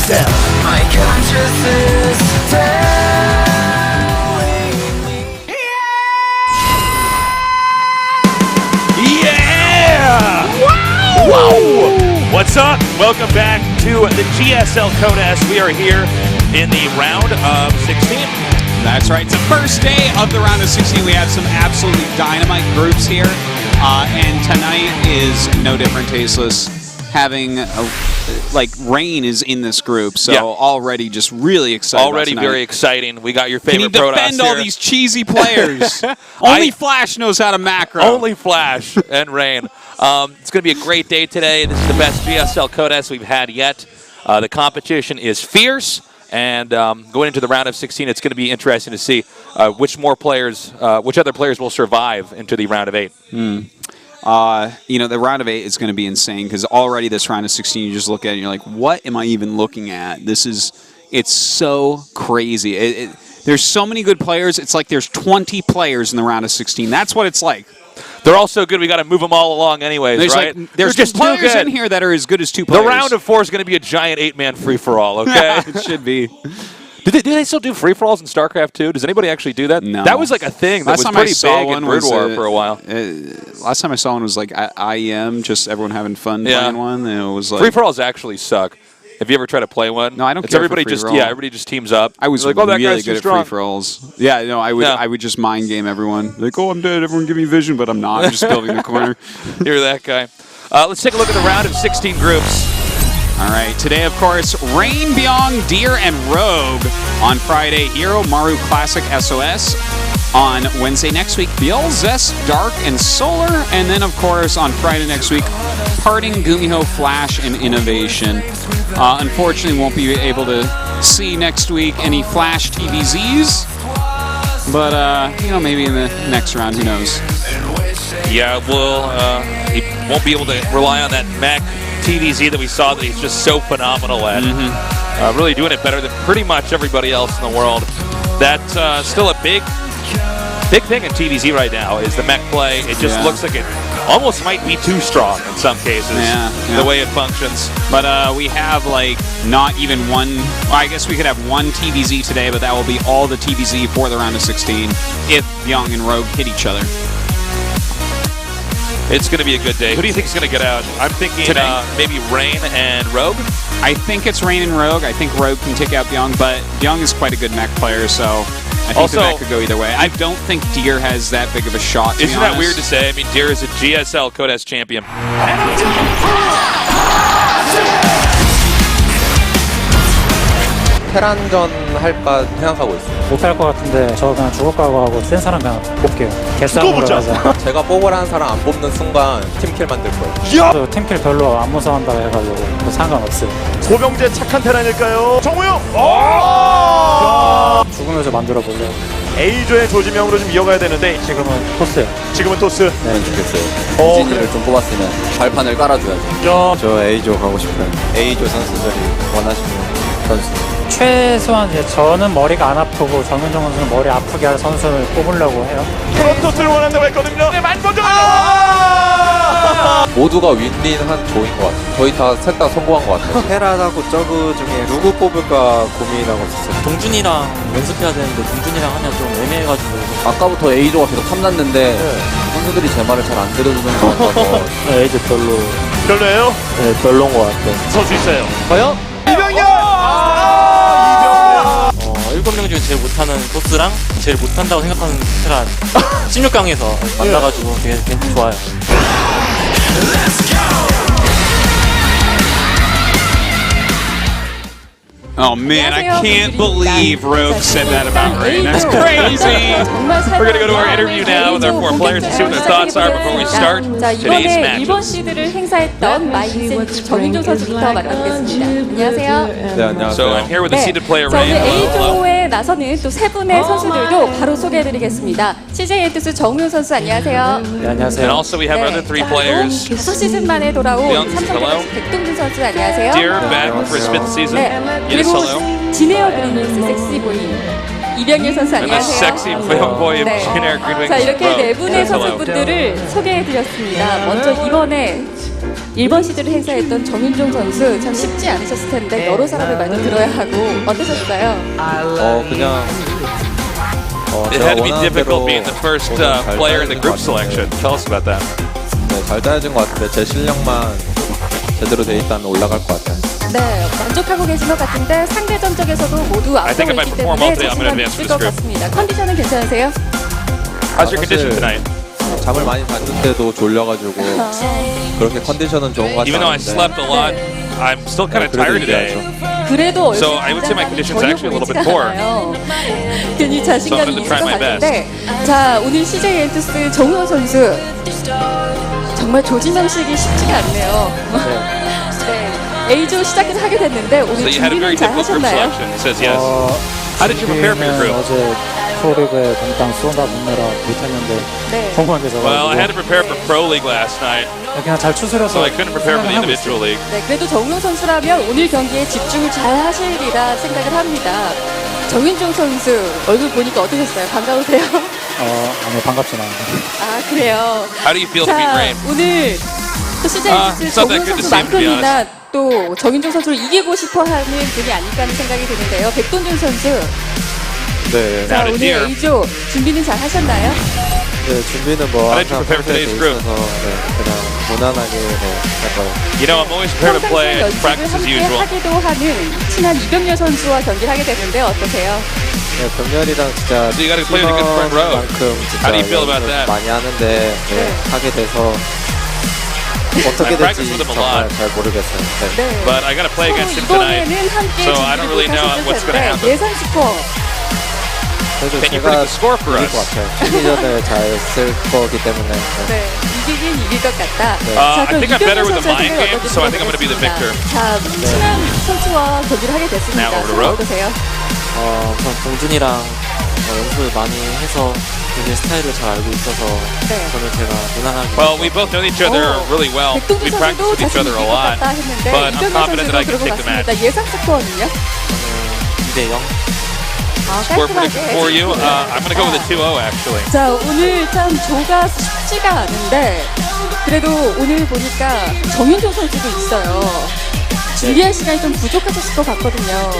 GSL. My conscience is telling me. Yeah! Wow! Wow! What's up? Welcome back to the GSL Code S. We are here in the round of 16. That's right. It's the first day of the round of 16. We have some absolutely dynamite groups here. And tonight is no different, Tasteless. Having, Rain is in this group, so already just really excited. Already very exciting. We got your favorite Protoss here. Can you defend all these cheesy players? Only Flash knows how to macro. Only Flash and Rain. It's going to be a great day today. This is the best GSL Code S we've had yet. The competition is fierce. And going into the round of 16, it's going to be interesting to see which other players will survive into the round of 8. The round of 8 is going to be insane because already this round of 16, you just look at it and you're like, what am I even looking at? It's so crazy. There's so many good players. It's like there's 20 players in the round of 16. That's what it's like. They're all so good, we got to move them all along anyways, right? There's just players in here that are as good as 2 players. The round of 4 is going to be a giant 8-man free-for-all, okay? It should be. Do they still do free-for-alls in StarCraft II? Does anybody actually do that? No. That was like a thing that was pretty big in Brood War for a while. Last time I saw one was like IEM, just everyone having fun playing one. And it was like free-for-alls actually suck. Have you ever tried to play one? No, I don't care. Everybody just teams up. I was like, oh, that really guy's good too strong. at free-for-alls. Yeah, no, I would just mind game everyone. Like, oh, I'm dead. Everyone give me vision, but I'm not. I'm just building the corner. You're that guy. Let's take a look at the round of 16 groups. All right, today, of course, Rain, Bbyong, Deer, and Rogue. On Friday, Hero, Maru, Classic, SOS. On Wednesday next week, Biel, Zest, Dark, and Solar. And then, of course, on Friday next week, Parting, Gumiho, Flash, and Innovation. Unfortunately, won't be able to see next week any Flash TVZs. But, maybe in the next round, who knows? Yeah, he won't be able to rely on that mech TVZ that we saw that he's just so phenomenal at. Really doing it better than pretty much everybody else in the world. That's still a big thing in TVZ right now is the mech play. It just looks like it almost might be too strong in some cases, the way it functions. But we have not even one. Well, I guess we could have one TVZ today, but that will be all the TVZ for the round of 16 if Bbyong and Rogue hit each other. It's going to be a good day. Who do you think is going to get out? I'm thinking maybe Rain and Rogue. I think it's Rain and Rogue. I think Rogue can take out Bbyong, but Bbyong is quite a good mech player, so I think that could go either way. I don't think Deer has that big of a shot, to be honest. Isn't that weird to say? I mean, Deer is a GSL Code S champion. 테란전 할까 생각하고 있어요. 못할 것 같은데 저 그냥 죽을 거라고 하고 센 사람 그냥 뽑게요. 개싸움으로 가자. 제가 뽑으라는 사람 안 뽑는 순간 팀킬 만들 거예요. 저 팀킬 별로 안 무서워한다고 해가지고 뭐 상관없어요. 고병재 착한 테란일까요? 정우영! 죽으면서 만들어 볼래요. A조의 조지명으로 좀 이어가야 되는데 지금은 토스요. 지금은 토스. 네, 좋겠어요. 엔지니어를 좀 뽑았으면 발판을 깔아줘야죠. 저 A조 가고 싶어요. A조 선수들이 원하시는 선수. 최소한 저는 머리가 안 아프고 정윤정 선수는 머리 아프게 할 선수를 뽑으려고 해요. 프로토스를 원한다고 했거든요. 네, 만번전! 모두가 윈윈한 조인 것 같아요. 저희 셋 다 성공한 것 같아요. 테란하고 저그 중에 누구 뽑을까 고민하고 있었어요. 동준이랑 연습해야 되는데 동준이랑 하면 좀 애매해가지고 아까부터 A조가 계속 탐났는데 선수들이 제 말을 잘 안 들어주는 것 같아서 A조 별로예요? 네, 별로인 것 같아요. 선수 있어요. 과연? 이병렬! 7명 중에 제일 못하는 토스랑 제일 못한다고 생각하는 테란 16강에서 만나가지고 되게 좋아요. Oh man, I can't believe Rogue said that about Rain. That's crazy. We're going to go to our interview now with our 4 players and see what their thoughts are before we start today's 이번에 1번 matches. 시드를 행사했던 마이센트 정윤종 선수부터 만나보겠습니다. 안녕하세요. 네, 안녕하세요. So I'm here with the seeded player 자, 오늘 Rain. A조에 나서는 또 3분의 선수들도 바로 소개해드리겠습니다. CJ 엔투스 정윤 선수 안녕하세요. 네, 안녕하세요. And also we have other 3 players. 첫 시즌 만에 돌아온 Bbyong, 삼성전자 hello. 백동준 선수 안녕하세요. Deer back for his 5th season. 네, Yes, 그리고 hello. 진에어 그린스 섹시보이 이병렬 선수 And the 안녕하세요. sexy boy of 네. Generic Green Wings. 자, 이렇게 Rogue. 4분의 Yes, hello. 선수분들을 소개해드렸습니다. 먼저 이번에 1번 시드를 행사했던 정윤종 선수 참 쉽지 않으셨을 텐데 여러 사람의 말도 들어야 하고 어떠셨어요? 그냥 It 제가 had to be 원하는 difficult 대로 being the first 오늘 잘 player in the 따라진 group 것 selection. 같은데, Tell us about that. 네, 잘 따라진 것 같은데 제 실력만 제대로 돼 있다면 올라갈 것 같아요. 네, 만족하고 계신 것 같은데 상대 전적에서도 모두 I think if 앞서고 I 있기 perform 때문에 all day, I'm gonna 자신감이 advance 있을 to 것 this group. 같습니다. 컨디션은 괜찮으세요? How's your 사실 condition tonight? 잠을 많이 잤는데도 졸려가지고 그렇게 컨디션은 좋은 것 같지 Even though I 않은데 slept a lot, I'm still kind of 그래도 tired today. 이겨야죠. 그래도 So I would say my condition's 전혀 actually a little bit 보이지가 poor. 않아요. 괜히 자신감이 So I'm gonna 있을 try 것 my 같은데 자 오늘 CJ 엔투스 정우영 선수 정말 조지명식이 쉽지가 않네요. 네, A조 시작을 하게 됐는데 So 오늘 you had a very 준비는 잘 difficult group 하셨나요? selection. It says yes. How did you prepare for your 준비는 group? 어제 프로리그에 몽땅 쏟아붓느라 못했는데 네. 성공하게 Well, I had to 져가지고 prepare for Pro League last night, 그냥 잘 추스려서 so I couldn't prepare for the 하고 individual league. 네, 그래도 정우영 선수라면 오늘 경기에 집중을 잘 하시리라 생각을 합니다. 정윤종 선수 얼굴 보니까 어떠셨어요? 반가우세요? 아니 반갑진 않은데 아 그래요. How do you feel to beat 자 Rain? 오늘 또 CJ it's not that 정우영 good to see him, to be 선수만큼이나 또 정윤종 선수를 이기고 싶어하는 분이 아닐까 하는 생각이 드는데요. 백돈준 선수. 네, 자 Now to 오늘 Deer. A조 준비는 잘 하셨나요? 네, 준비는 뭐 How did you 항상 prepare for 평소에 돼 today's group? 있어서 네, 그냥 무난하게 할 거예요. You know, I'm always prepared to play 평상시에 and practice as 연습을 함께 usual. 하기도 하는 친한 이병렬 선수와 경기를 하게 되는데 어떠세요? 네, 병렬이랑 진짜 So you gotta play with a good front row. 만큼 진짜 How do you feel about 연습 that? 많이 하는데 네, 하게 돼서 어떻게 I practice 될지 with him a 정말 lot. 잘 모르겠어요. 네. 네. But I got to play 서로 against him tonight. 이번에는 함께 so I don't really know what's going to 텐데 happen. 예상 스코어 그래도 Can you 제가 predict the score for 이길 us? 것 같아요. 심리전을 잘 쓸 거기 때문에 네. 네, 이기긴 이길 것 같다. I 그럼 think I'm better with the 이병렬 mind 선수의 game, 생각이 so I think I'm going to be the victor. 자, 친한 선수와 경기를 하게 됐습니다. Now over to 서로 Rogue. 어떠세요? 우선 동준이랑 연습을 많이 해서 동준 스타일을 잘 알고 있어서 네. 저는 제가 무난하게 Well, we both know each other really well. 백동준 We practice 선수도 with each 자신 other 있을 a 것 lot. 같다 했는데 But I'm 이병렬 confident that I 선수도 can 그런 것 take the match. 같습니다. 예상 스코어는요? 2대0 아, Score prediction 깔끔하게. for you? I'm going to go with a 2-0 actually. 자, 오늘 참 조가 쉽지가 않은데 그래도 오늘 보니까 정윤종 선수도 있어요. 준비할 시간이 좀 부족하셨을 것 같거든요.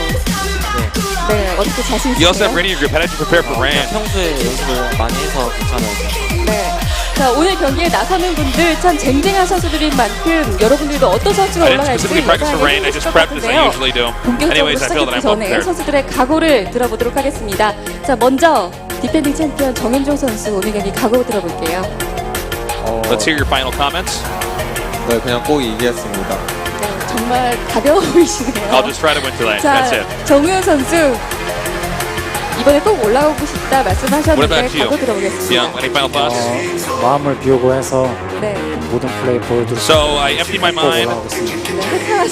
네, 어떻게 자신 You also 있으세요? have Rain in your group. How did you prepare for Rain? 평소에 연습을 많이 해서 괜찮아요. 네. 자, 오늘 경기에 나서는 분들 참 쟁쟁한 선수들인 만큼 여러분들도 어떤 선수가 I didn't 올라갈지 specifically practice for Rain. I just prepped as I usually do. 본격적으로 Anyways, I feel that 시작하기 I'm well 전에 prepared. 선수들의 각오를 들어보도록 하겠습니다. 자, 먼저 디펜딩 챔피언 정윤종 선수 오늘 경기 각오 들어볼게요. Let's hear your final comments. 네, 그냥 꼭 이기겠습니다. 네, 정말 가벼워 보이시네요. I'll just try to win tonight. That's 자, it. 정우영 선수 이번에 꼭 올라오고 싶다 What 말씀하셨는데 about you? 각오 들어보겠습니다. Bbyong, any final thoughts? 마음을 비우고 해서 네. 모든 플레이 보여드릴 수 So I emptied my 꼭 mind. 올라오겠습니다.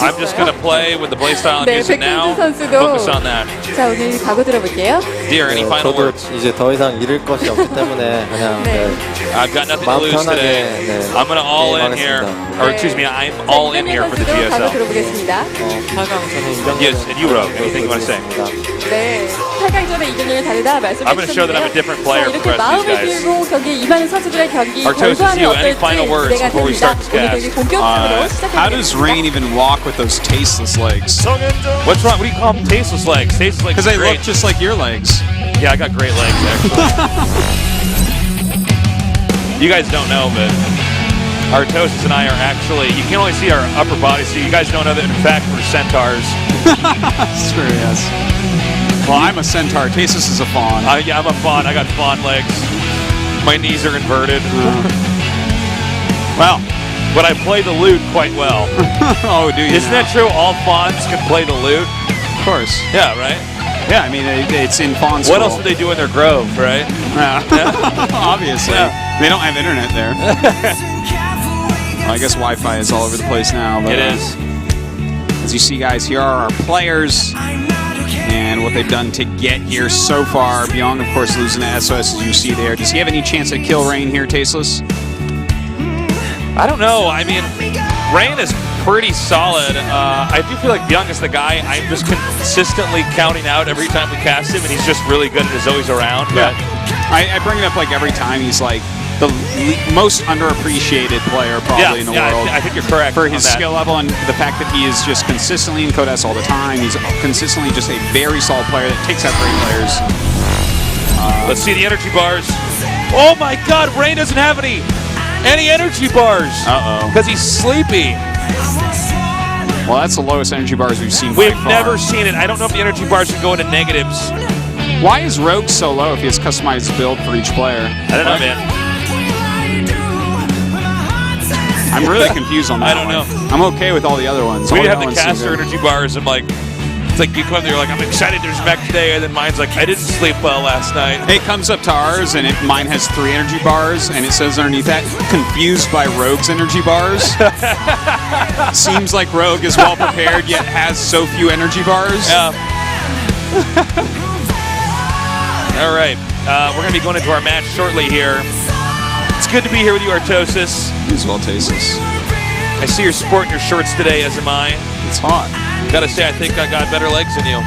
I'm just going to play with the play style I'm 네, using now. 백동준 선수도 Focus on that. 자, 오늘 각오 들어볼게요. Dear, any final 저도 words? 이제 더 이상 잃을 것이 없기 때문에 그냥 네. I've got nothing to 마음 lose 편하게 today. 네, I'm going to all in here. 게임하겠습니다. Or excuse me, I'm all in here for the 이병렬 선수도 각오 GSL. 들어보겠습니다. 8강 전에 이병렬 Yes, and you, Ro. Anything you want to say? 네, 8강전에 이병렬이 다르다 I'm gonna show that I'm a 말씀해 different 주셨는데요. player 이렇게 from the rest of 마음을 these guys. 들고 경기에 임하는 선수들의 경기 Artosis, 결과는 you, any 어떨지 final words 기대가 before we 됩니다. start this 오늘 cast? 경기 본격적으로 How does Rain 시작해보겠습니다. even walk with those tasteless legs? What's wrong? What do you call them? Tasteless legs. Tasteless legs. Because are they great. look just like your legs. Yeah, I got great legs actually. You guys don't know, but Artosis and I are actually. You can only see our upper body, so you guys don't know that in fact we're centaurs. That's true, yes. Well, I'm a centaur. Tasteless is a fawn. Yeah, I'm a fawn. I got fawn legs. My knees are inverted. Well, But I play the lute quite well. oh, do you? Isn't now? that true? All fawns can play the lute. Of course. Yeah, right. Yeah, I mean, it's in fawn school. What else do they do in their grove, right? Obviously. Yeah. They don't have internet there. Well, I guess Wi-Fi is all over the place now. But, It is. As you see, guys, here are our players and what they've done to get here so far. Bbyong, of course, losing to SOS, as you see there. Does he have any chance to kill Rain here, Tasteless? I don't know. I mean, Rain is pretty solid. I do feel like Bbyong is the guy I'm just consistently counting out every time we cast him, and he's just really good and is always around. But I bring it up like every time. He's like, the most underappreciated player probably in the world. I think you're correct For on his that. skill level and the fact that he is just consistently in Code S all the time. He's consistently just a very solid player that takes out great players. Let's see the energy bars. Oh my God, Rain doesn't have any energy bars. Uh-oh. Because he's sleepy. Well, that's the lowest energy bars we've seen We've by far. never seen it. I don't know if the energy bars can go into negatives. Why is Rogue so low if he has customized build for each player? I don't know, man. I'm really confused on that I don't one. know. I'm okay with all the other ones. We All have other the ones seem caster good. energy bars. I'm like, it's like you come there, you're like, I'm excited there's mech today. And then mine's like, I didn't sleep well last night. It comes up to ours, and mine has 3 energy bars, and it says underneath that, confused by Rogue's energy bars. Seems like Rogue is well prepared, yet has so few energy bars. Yeah. All right. We're going to be going into our match shortly here. It's good to be here with you, Artosis. As well, Tasis. I see you're sporting your shorts today, as am I. It's hot. Gotta say, I think I got better legs than you.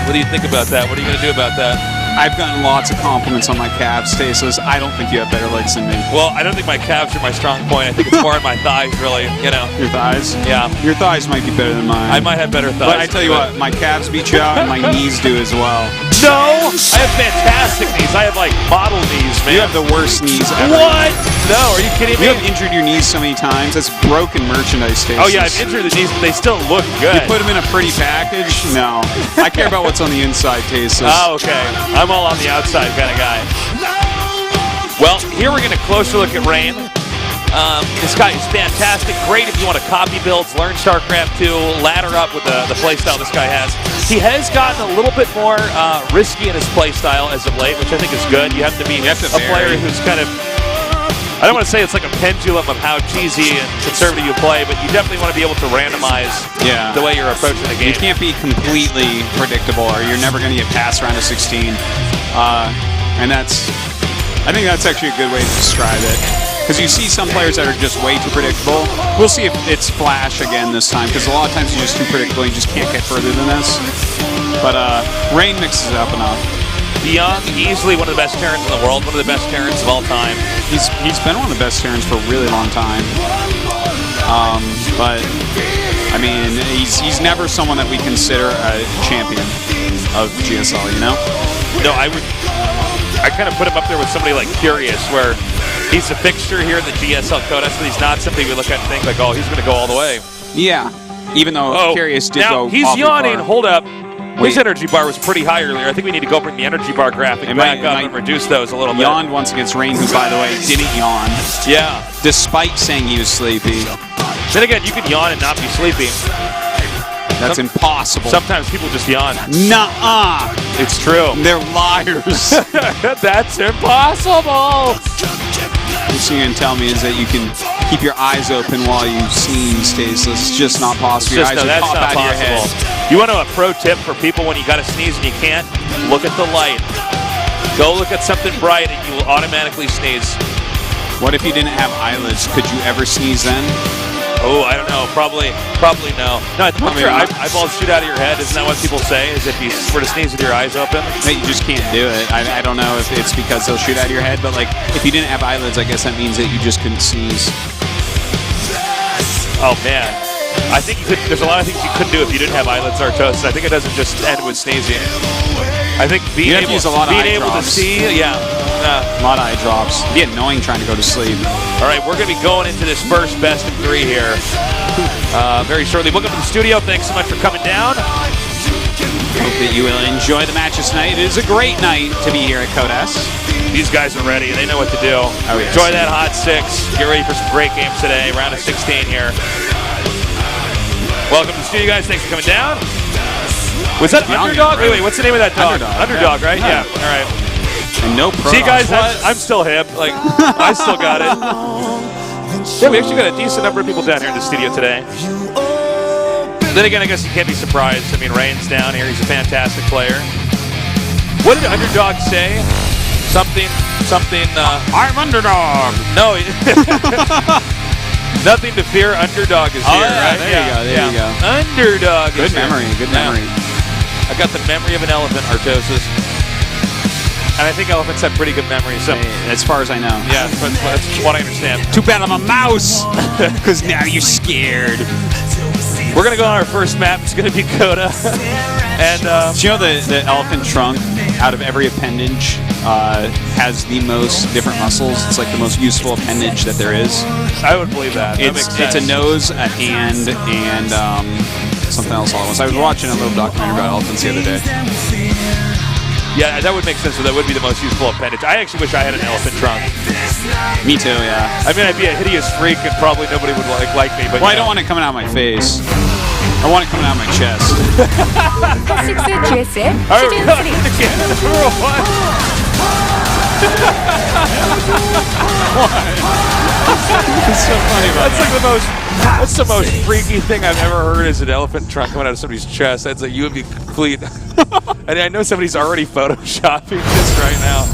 What do you think about that? What are you gonna do about that? I've gotten lots of compliments on my calves, Tasis. I don't think you have better legs than me. Well, I don't think my calves are my strong point. I think it's more on my thighs, really. You know. Your thighs? Yeah. Your thighs might be better than mine. I might have better thighs. But I tell you what, my calves beat you out, and my knees do as well. No, I have fantastic knees. I have like model knees, man. You have the worst knees ever. What? No, are you kidding me? You have injured your knees so many times. That's broken merchandise, Tasis. Oh yeah, I've injured the knees, but they still look good. You put them in a pretty package? No. I care about what's on the inside, Tasis. Oh, okay. I'm all on the outside kind of guy. Well, here we're getting a closer look at Rain. This guy is fantastic. Great if you want to copy builds, learn StarCraft II, ladder up with the playstyle this guy has. He has gotten a little bit more risky in his playstyle as of late, which I think is good. You have to be a player who's kind of, I don't want to say it's like a pendulum of how cheesy and conservative you play, but you definitely want to be able to randomize the way you're approaching the game. You can't be completely predictable, or you're never going to get past round of 16. And I think that's actually a good way to describe it. Because you see some players that are just way too predictable. We'll see if it's Flash again this time, because a lot of times you're just too predictable. You just can't get further than this. But Rain mixes it up enough. Bbyong, easily one of the best Terrans in the world, one of the best Terrans of all time. He's been one of the best Terrans for a really long time. But I mean, he's never someone that we consider a champion of GSL, you know? No, I kind of put him up there with somebody like Curious, where he's a fixture here in the GSL Code S, but he's not something we look at and think like, oh, he's going to go all the way. Yeah. Even though Curious did now go he's awfully yawning. far. Hold up. Wait. His energy bar was pretty high earlier. I think we need to go bring the energy bar graphic back up and reduce those a little bit. Yawned once against Rain, who, by the way, didn't yawn. Yeah. Despite saying he was sleepy. Then again, you can yawn and not be sleepy. That's impossible. Sometimes people just yawn. Nuh-uh. It's true. They're liars. That's impossible. What you're going to tell me is that you can keep your eyes open while you sneeze, Tasteless. It's just not possible. Your eyes will that's pop not out of your possible. head. You want to know a pro tip for people when you got to sneeze and you can't? Look at the light. Go look at something bright and you will automatically sneeze. What if you didn't have eyelids? Could you ever sneeze then? Oh, I don't know. Probably no. No, I'm Probably sure not. eyeballs shoot out of your head. Isn't that what people say? Is if you were to sneeze with your eyes open? That you just can't do it. I don't know if it's because they'll shoot out of your head, but like if you didn't have eyelids, I guess that means that you just couldn't sneeze. Oh man, I think you could. There's a lot of things you couldn't do if you didn't have eyelids, Artosis. I think it doesn't just end with sneezing. I think being You have to use a lot of eye able to drops. see, yeah. A lot of eye drops. It'd be annoying trying to go to sleep. All right, we're going to be going into this first best of 3 here very shortly. Welcome to the studio. Thanks so much for coming down. Hope that you will enjoy the matches tonight. It is a great night to be here at Code S. These guys are ready. They know what to do. Oh, yes. Enjoy that HOT6. Get ready for some great games today. Round of 16 here. Welcome to the studio, guys. Thanks for coming down. Was that Underdog? Wait, what's the name of that dog? Underdog, right? Yeah. All right. And no pro. See, guys, I'm still hip. Like, I still got it. Yeah, we actually got a decent number of people down here in the studio today. Then again, I guess you can't be surprised. I mean, Rain's down here. He's a fantastic player. What did Underdog say? Something. I'm Underdog. No. Nothing to fear. Underdog is here, right? There you go. Underdog. Good memory. Good memory. I got the memory of an elephant, Artosis. And I think elephants have pretty good memory, so As far as I know. yeah, that's what I understand. Too bad I'm a mouse, because now you're scared. We're gonna go on our first map. It's gonna be Coda, and Do you know the elephant trunk, out of every appendage, has the most different muscles? It's like the most useful appendage that there is. I would believe that. That makes sense. It's a nose, a hand, and something else all at once. I was watching a little documentary about elephants the other day. Yeah, that would make sense. So that would be the most useful appendage. I actually wish I had an elephant trunk. Me too, yeah. I mean, I'd be a hideous freak, and probably nobody would like me. But Well, I don't want it coming out of my face. I want it coming out of my chest. HOT6 GSL 시즌 3. It's so funny about That's like that's the most freaky thing I've ever heard is an elephant trunk coming out of somebody's chest. That's like, you would be complete. And I know somebody's already photoshopping this right now.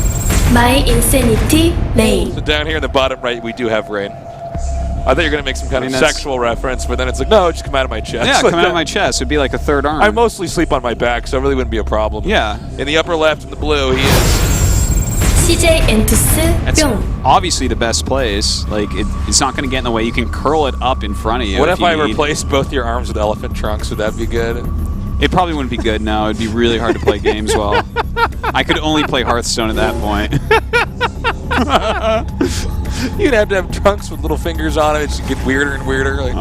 My Insanity Rain. So down here in the bottom right, we do have rain. I thought you were going to make some kind of that's- sexual reference, but then it's like, no, it just come out of my chest. Yeah, Like coming out of that. my chest. It'd be like a third arm. I mostly sleep on my back, so it really wouldn't be a problem. Yeah. In the upper left, in the blue, he is. That's Bbyong. obviously the best place. Like, it's not going to get in the way. You can curl it up in front of you. What if you I need. replaced both your arms with elephant trunks? Would that be good? It probably wouldn't be good now. It'd be really hard to play games well. I could only play Hearthstone at that point. You'd have to have trunks with little fingers on it. It should get weirder and weirder. Like,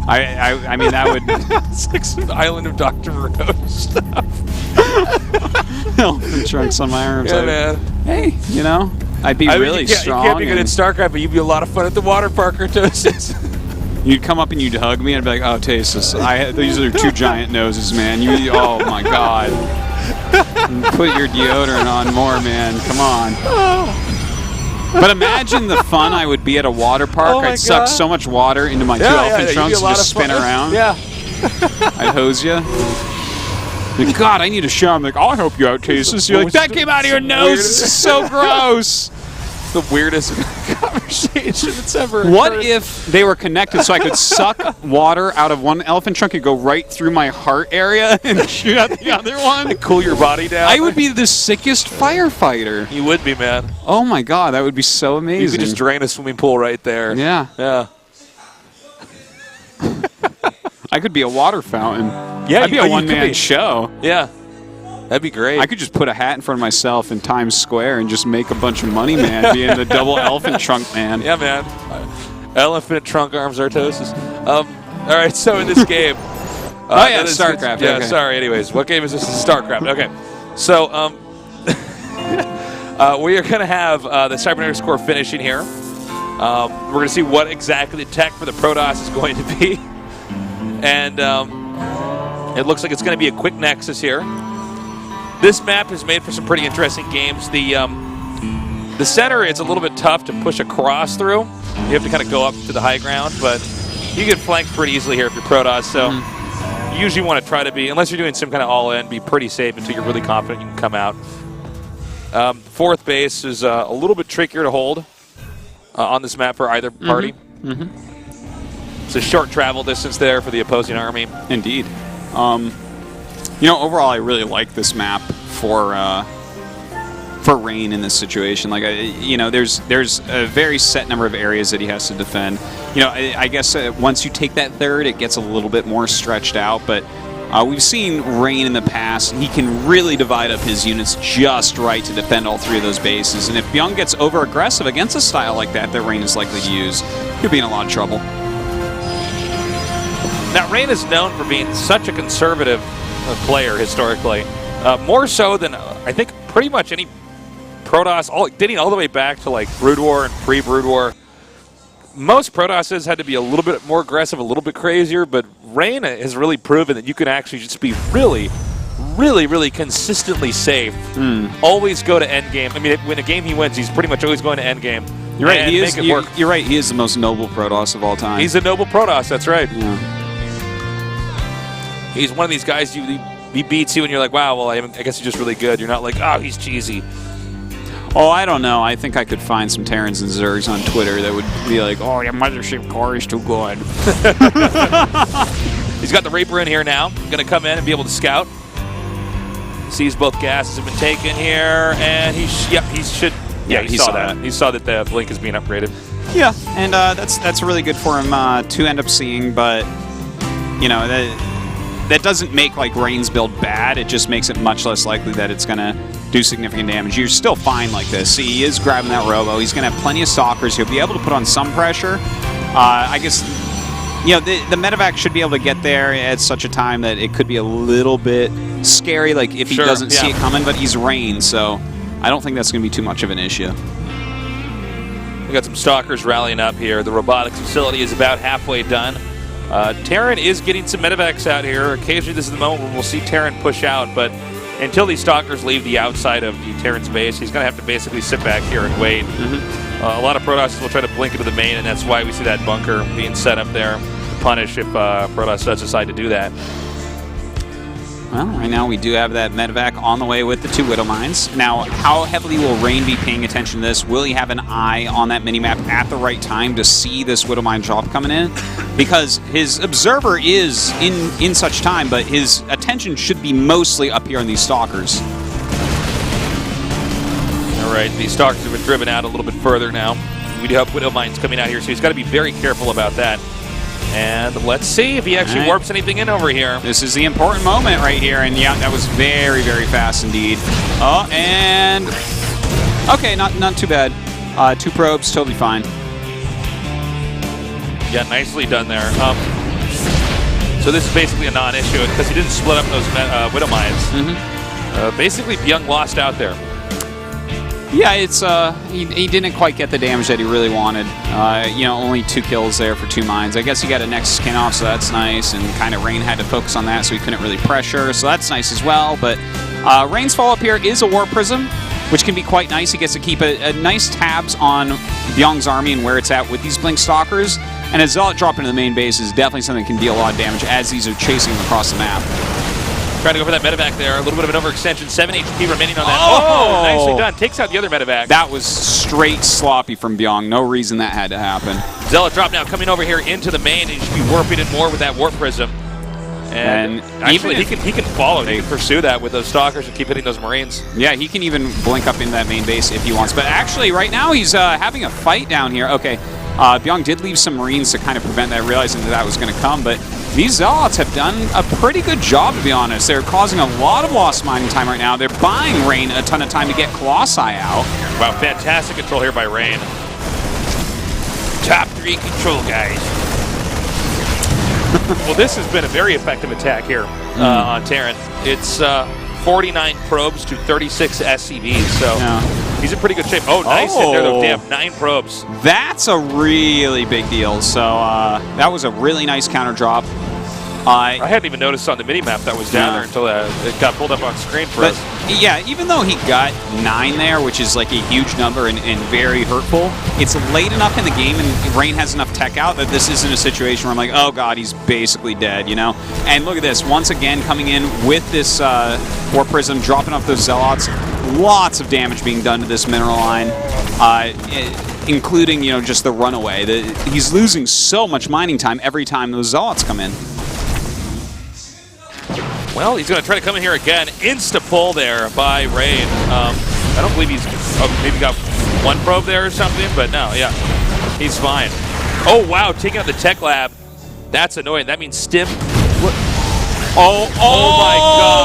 I mean, that would... it's like some Island of Dr. Moreau stuff. Elephant trunks on my arms. Yeah, man. Hey, you know, I'd be I mean, really strong. You can't be good and at StarCraft, but you'd be a lot of fun at the water park, Artosis. You'd come up and you'd hug me and I'd be like, oh, Tasis, these are two giant noses, man. Oh, my God. Put your deodorant on more, man. Come on. But imagine the fun I would be at a water park. Oh my I'd suck God. so much water into my two elephant trunks and just spin around. Yeah. I'd hose you. Like, God, I need a shower. I'm like, I'll help you out, Tasis. You're like, that came out of your nose. This is so gross. The weirdest conversation that's ever What occurred. if they were connected so I could suck water out of one elephant trunk and go right through my heart area and shoot out the other one? Cool your body down? I would be the sickest firefighter. You would be, man. Oh my God, that would be so amazing. You could just drain a swimming pool right there. Yeah. Yeah. I could be a water fountain. Yeah, I'd be you a could one-man be. show. Yeah. That'd be great. I could just put a hat in front of myself in Times Square and just make a bunch of money, man, being the double elephant trunk man. Yeah, man. Elephant trunk arms Artosis. All right, so in this game. Yeah, StarCraft. Yeah, okay. sorry. Anyways, what game is this? StarCraft. Okay. So, we are going to have the cybernetics core finishing here. We're going to see what exactly the tech for the Protoss is going to be. And it looks like it's going to be a quick nexus here. This map is made for some pretty interesting games. The center is a little bit tough to push across through. You have to kind of go up to the high ground, but you get flanked pretty easily here if you're Protoss. So you usually want to try to be, unless you're doing some kind of all-in, be pretty safe until you're really confident you can come out. Fourth base is a little bit trickier to hold on this map for either party. It's a short travel distance there for the opposing army. Indeed. You know, overall, I really like this map for Rain in this situation. Like, there's a very set number of areas that he has to defend. You know, I guess once you take that third, it gets a little bit more stretched out. But we've seen Rain in the past. He can really divide up his units just right to defend all three of those bases. And if Bbyong gets over-aggressive against a style like that Rain is likely to use, he'll be in a lot of trouble. Now, Rain is known for being such a conservative player historically. More so than, I think, pretty much any Protoss, dating all the way back to like Brood War and pre-Brood War. Most Protosses had to be a little bit more aggressive, a little bit crazier, but Rain has really proven that you can actually just be really, really, really consistently safe. Always go to endgame. I mean, when a game he wins, he's pretty much always going to endgame. You're right. You're right. He is the most noble Protoss of all time. He's a noble Protoss. That's right. Yeah. He's one of these guys he beats you and you're like, wow, well, I guess he's just really good. You're not like, oh, he's cheesy. Oh, I don't know. I think I could find some Terrans and Zergs on Twitter that would be like, oh, your mothership core is too good. He's got the Reaper in here now. Going to come in and be able to scout. Sees both gases have been taken here, and he should. Yeah, he saw that. He saw that the blink is being upgraded. Yeah, and that's really good for him to end up seeing, but you know that doesn't make like Rain's build bad. It just makes it much less likely that it's gonna do significant damage. You're still fine like this. See, he is grabbing that Robo. He's gonna have plenty of stalkers. He'll be able to put on some pressure. I guess you know the medevac should be able to get there at such a time that it could be a little bit scary, like if he doesn't see it coming. But he's Rain, so I don't think that's gonna be too much of an issue. We got some stalkers rallying up here. The robotics facility is about halfway done. Terran is getting some medevacs out here. Occasionally this is the moment where we'll see Terran push out, but until these stalkers leave the outside of the Terran's base, he's going to have to basically sit back here and wait. A lot of Protosses will try to blink into the main, and that's why we see that bunker being set up there to punish if Protoss does decide to do that. Well, right now we do have that medevac on the way with the 2 Widow Mines. Now, how heavily will Rain be paying attention to this? Will he have an eye on that minimap at the right time to see this Widow Mine drop coming in? Because his observer is in such time, but his attention should be mostly up here on these stalkers. All right, these stalkers have been driven out a little bit further now. We do have Widow Mines coming out here, so he's got to be very careful about that. And let's see if he actually warps anything in over here. This is the important moment right here, and yeah, that was very, very fast indeed. Oh, and okay, not too bad. 2 probes, totally fine. Yeah, nicely done there. So this is basically a non-issue because he didn't split up those Widow Mines. Basically, Bbyong lost out there. Yeah, it's he didn't quite get the damage that he really wanted. You know, only 2 kills there for 2 mines. I guess he got a Nexus skin off, so that's nice. And kind of Rain had to focus on that, so he couldn't really pressure. So that's nice as well. But Rain's follow-up here is a Warp Prism, which can be quite nice. He gets to keep a nice tabs on Bbyong's army and where it's at with these Blink Stalkers. And a Zealot drop into the main base is definitely something that can deal a lot of damage as these are chasing him across the map. Trying to go for that medevac there. A little bit of an overextension. 7 HP remaining on that. Oh, nicely done. Takes out the other medevac. That was straight sloppy from Bbyong. No reason that had to happen. Zealot drop now coming over here into the main. He should be warping it more with that Warp Prism. And actually, he can follow. He can pursue that with those stalkers and keep hitting those Marines. Yeah, he can even blink up into that main base if he wants. But actually, right now, he's having a fight down here. Okay, Bbyong did leave some Marines to kind of prevent that, realizing that was going to come. But these Zealots have done a pretty good job, to be honest. They're causing a lot of lost mining time right now. They're buying Rain a ton of time to get Colossi out. Wow, fantastic control here by Rain. Top 3 control, guys. Well, this has been a very effective attack here on Terran. It's 49 probes to 36 SCVs, so he's in pretty good shape. Oh, nice hit there, though. Damn, 9 probes. That's a really big deal. So that was a really nice counter drop. I hadn't even noticed on the minimap that was down there until it got pulled up on screen for us. Yeah, even though he got 9 there, which is like a huge number and very hurtful, it's late enough in the game and Rain has enough tech out that this isn't a situation where I'm like, oh god, he's basically dead, you know? And look at this, once again coming in with this Warp Prism, dropping off those Zealots, lots of damage being done to this mineral line, including, you know, just the runaway. He's losing so much mining time every time those Zealots come in. Well, he's going to try to come in here again. Insta-pull there by Rain. I don't believe he's maybe got 1 probe there or something, but no, yeah, he's fine. Oh, wow, taking out the tech lab. That's annoying. That means Stim. What? Oh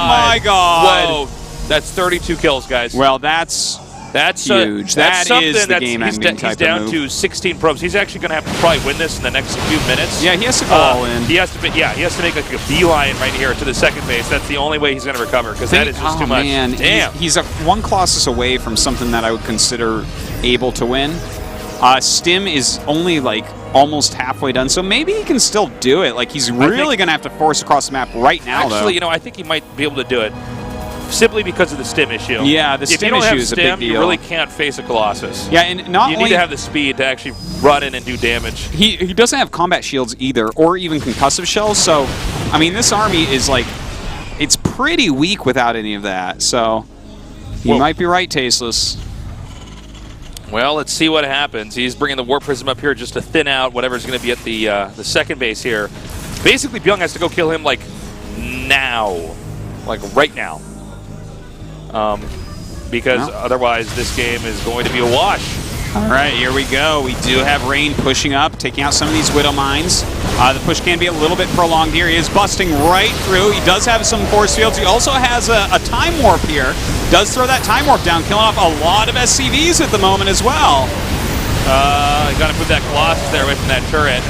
my god. Whoa. That's 32 kills, guys. Well, that's huge. That is the game-ending type of move. He's down to 16 probes. He's actually going to have to probably win this in the next few minutes. Yeah, he has to go all in. He has to make like a beeline right here to the second base. That's the only way he's going to recover, because that is just too much. Man. Damn. He's 1 Colossus away from something that I would consider able to win. Stim is only like almost halfway done, so maybe he can still do it. Like, he's really going to have to force across the map right now, though. Actually, you know, I think he might be able to do it. Simply because of the Stim issue. Yeah, the Stim issue is a big deal. You really can't face a Colossus. Yeah, and you need to have the speed to actually run in and do damage. He doesn't have combat shields either, or even concussive shells, so, I mean, this army is like, it's pretty weak without any of that, so you might be right, Tasteless. Well, let's see what happens. He's bringing the Warp Prism up here just to thin out whatever's going to be at the second base here. Basically, Bbyong has to go kill him, like, now. Like, right now. because otherwise this game is going to be a wash. All right, here we go. We do have Rain pushing up, taking out some of these Widow Mines. The push can be a little bit prolonged here. He is busting right through. He does have some force fields. He also has a Time Warp here. Does throw that Time Warp down, killing off a lot of SCVs at the moment as well. You got to put that Colossus there away from that turret.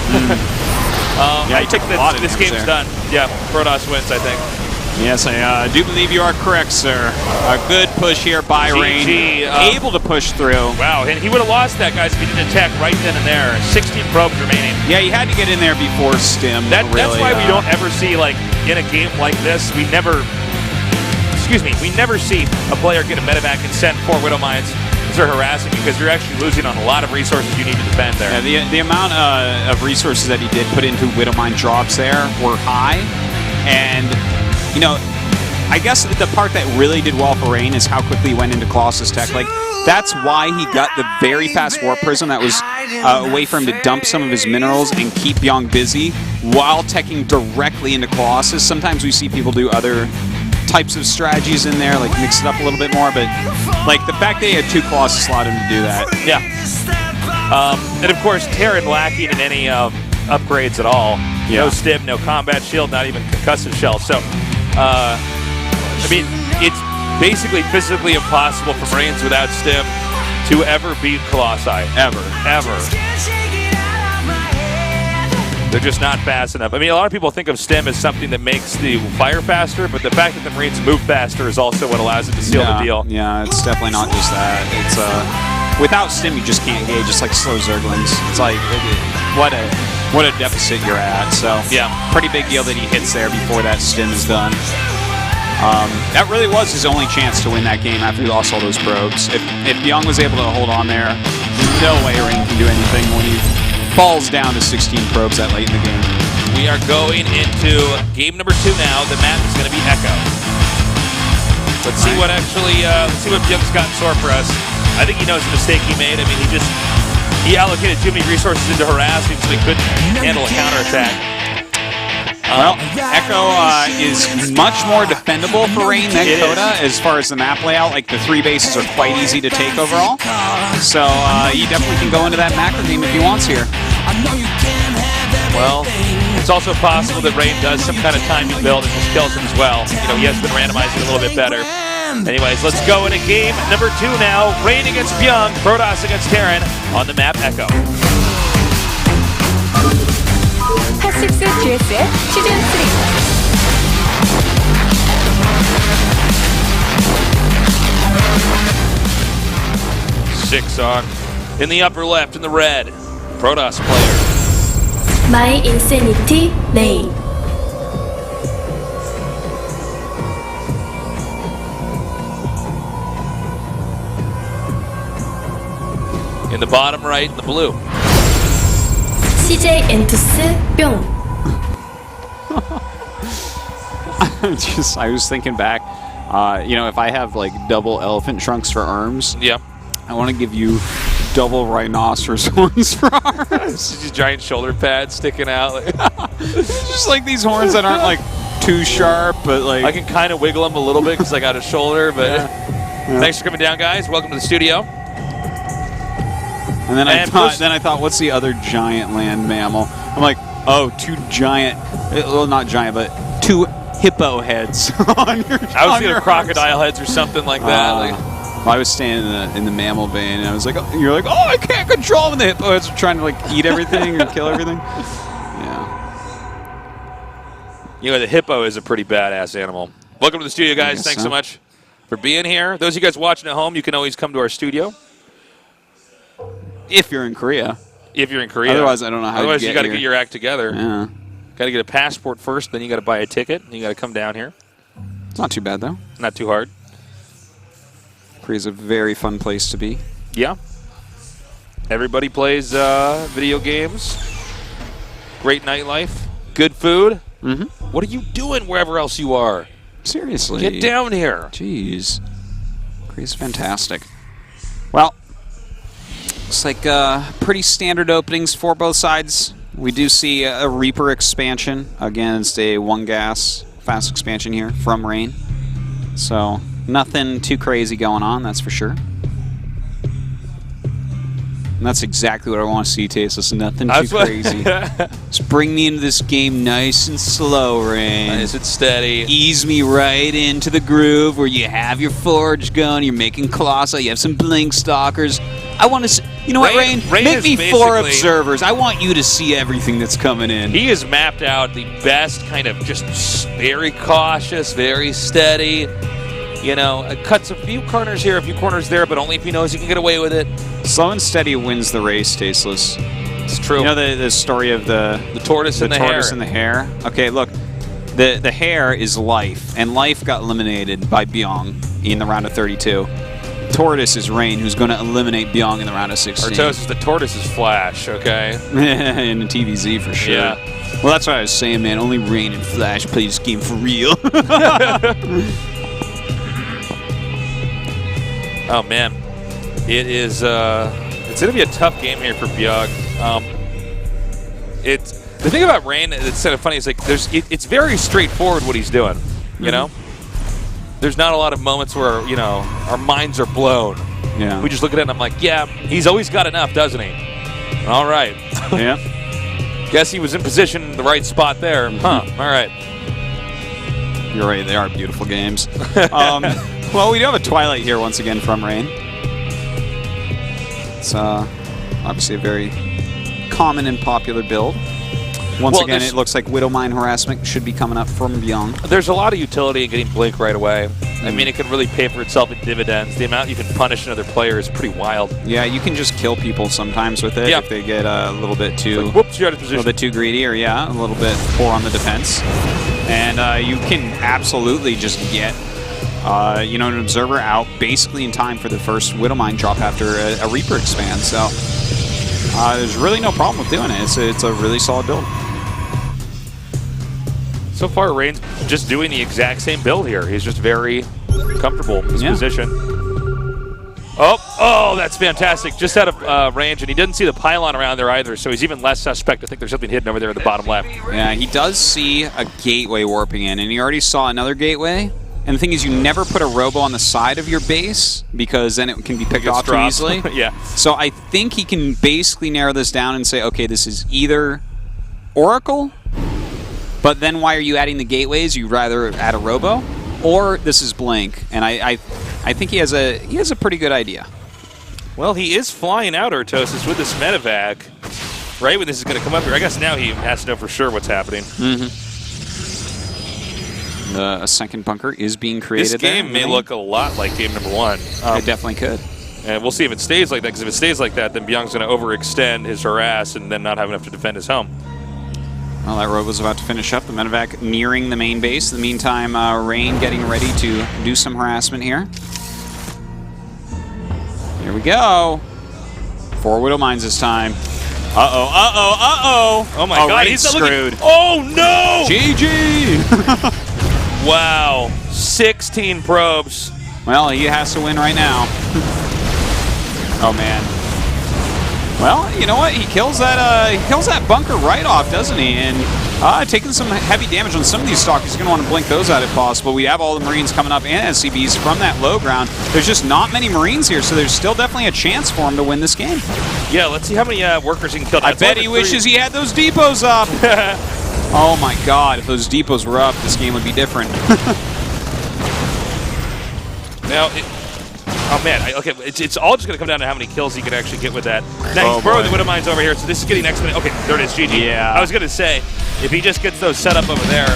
Yeah, I think that this game's done. Yeah, Protoss wins, I think. Yes, I do believe you are correct, sir. A good push here by Rain. Able to push through. Wow, and he would have lost that, guys, if he didn't attack right then and there. 16 probes remaining. Yeah, he had to get in there before Stim. That's why we don't ever see, like, in a game like this, we never see a player get a medevac and send 4 Widow Mines. They're harassing because you're actually losing on a lot of resources you need to defend there. Yeah, the amount of resources that he did put into Widow Mine drops there were high, and you know, I guess the part that really did well for Rain is how quickly he went into Colossus Tech. Like, that's why he got the very fast Warp Prism that was a way for him to dump some of his minerals and keep Bbyong busy while teching directly into Colossus. Sometimes we see people do other types of strategies in there, like mix it up a little bit more, but like the fact that he had 2 Colossus allowed him to do that. Yeah. And of course, Terran lacking in any upgrades at all. Yeah. No stim, no combat shield, not even concussive shell. So, I mean, it's basically physically impossible for Marines without stim to ever beat Colossi. Ever. They're just not fast enough. I mean, a lot of people think of stim as something that makes the fire faster, but the fact that the Marines move faster is also what allows it to seal the deal. Yeah, it's definitely not just that. It's without stim, you just can't engage. It's like slow Zerglings. It's like what a deficit you're at. So yeah, pretty big deal that he hits there before that stim is done. That really was his only chance to win that game after he lost all those probes. If Bbyong was able to hold on there, no way Rain can do anything when he falls down to 16 probes that late in the game. We are going into game number 2 now. The map is going to be Echo. Let's see what Bbyong's got in store for us. I think he knows the mistake he made. I mean, he allocated too many resources into harassing, so he couldn't handle a counterattack. Well, Echo is much more defendable for Rain than Coda as far as the map layout. Like, the 3 bases are quite easy to take overall. So he definitely can go into that macro game if he wants here. Well, it's also possible that Rain does some kind of timing build and just kills him as well. You know, he has been randomizing a little bit better. Anyways, let's go into game number 2 now. Rain against Bbyong, Protoss against Terran on the map Echo. HOT6 GSL 시즌 3. 6 on in the upper left in the red. Protoss player. My Insanity Rain. In the bottom right in the blue. CJ Byong. I was thinking back, you know, if I have like double elephant trunks for arms, yeah, I want to give you double rhinoceros horns for arms. These giant shoulder pads sticking out. Just like these horns that aren't like too sharp, but like I can kind of wiggle them a little bit because I got a shoulder. But thanks for coming down, guys. Welcome to the studio. And then I thought, what's the other giant land mammal? I'm like, oh, 2 giant, well, not giant, but 2 hippo heads on your I was thinking crocodile heads or something like that. Well, I was staying in the mammal vein, and I was like, oh, you're like, oh, I can't control them. The hippo heads are trying to like eat everything or kill everything. Yeah. You know, the hippo is a pretty badass animal. Welcome to the studio, guys. Thanks so much for being here. Those of you guys watching at home, you can always come to our studio. If you're in Korea. If you're in Korea. Otherwise, I don't know how Otherwise, to get you got to here. get your act together. Yeah. Got to get a passport first, then you got to buy a ticket, and you got to come down here. It's not too bad, though. Not too hard. Korea's a very fun place to be. Yeah. Everybody plays video games. Great nightlife. Good food. Mm-hmm. What are you doing wherever else you are? Seriously. Get down here. Jeez. Korea's fantastic. Well, looks like pretty standard openings for both sides. We do see a Reaper expansion against a 1 gas fast expansion here from Rain. So Nothing too crazy going on, that's for sure. And that's exactly what I want to see, Tasteless. Nothing too crazy. Just bring me into this game nice and slow, Rain. Nice and steady. Ease me right into the groove where you have your forge going, you're making Colossal, you have some Blink Stalkers. I want to see, you know what, Rain? Make me 4 observers. I want you to see everything that's coming in. He has mapped out the best kind of just very cautious, very steady. You know, cuts a few corners here, a few corners there, but only if he knows he can get away with it. Slow and steady wins the race, Tasteless. It's true. You know the story of the tortoise and the tortoise hare. and the hare? Okay, look. The hare is Life, and Life got eliminated by Bbyong in the round of 32. Tortoise is Rain, who's going to eliminate Bbyong in the round of 16. Artosis, the tortoise is Flash, okay? In the TVZ for sure. Yeah. Well, that's what I was saying, man. Only Rain and Flash play this game for real. Oh man, it is. It's gonna be a tough game here for Bbyong. It's the thing about Rain that's kind of funny is like it's very straightforward what he's doing. You know, there's not a lot of moments where our minds are blown. Yeah. We just look at it and I'm like, yeah, he's always got enough, doesn't he? All right. Yeah. Guess he was in position in the right spot there. Huh. All right. You're right. They are beautiful games. Well, we do have a Twilight here once again from Rain. It's obviously a very common and popular build. Once again, it looks like Widowmine Harassment should be coming up from Bbyong. There's a lot of utility in getting Blink right away. I mean, it can really pay for itself in dividends. The amount you can punish another player is pretty wild. Yeah, you can just kill people sometimes with it if they get a little bit too, like, whoops, you're out of position. A little bit too greedy, or a little bit poor on the defense. And you can absolutely just get an observer out basically in time for the first Widowmine drop after a Reaper expand. So there's really no problem with doing it. It's a really solid build. So far, Rain's just doing the exact same build here. He's just very comfortable in his position. Oh, that's fantastic. Just out of range, and he didn't see the pylon around there either, so he's even less suspect. I think there's something hidden over there at the bottom left. Yeah, he does see a gateway warping in, and he already saw another gateway. And the thing is, you never put a robo on the side of your base because then it can be picked off too easily. Yeah. So I think he can basically narrow this down and say, okay, this is either Oracle, but then why are you adding the gateways? You'd rather add a robo, or this is Blink. And I think he has a pretty good idea. Well, he is flying out Artosis with this medevac right when this is going to come up here. I guess now he has to know for sure what's happening. A second bunker is being created. This game may look a lot like game number 1. It definitely could. And we'll see if it stays like that, because if it stays like that, then Bbyong's going to overextend his harass and then not have enough to defend his home. Well, that robo's about to finish up. The medevac nearing the main base. In the meantime, Rain getting ready to do some harassment here. Here we go. 4 Widowmines this time. Uh-oh. Oh, my God. Rain's He's screwed. Oh, no! GG! Wow. 16 probes. Well, he has to win right now. Oh, man. Well, you know what? He kills that bunker right off, doesn't he? And taking some heavy damage on some of these stalkers. He's going to want to blink those out if possible. We have all the Marines coming up and SCBs from that low ground. There's just not many Marines here, so there's still definitely a chance for him to win this game. Yeah, let's see how many workers he can kill. I bet he wishes he had those depots up. Oh my God, if those depots were up, this game would be different. Now, oh man, okay, it's all just going to come down to how many kills he can actually get with that. Now he's throwing the Widowmines over here, so this is getting exponential. Okay, there it is, GG. Yeah. I was going to say, if he just gets those set up over there,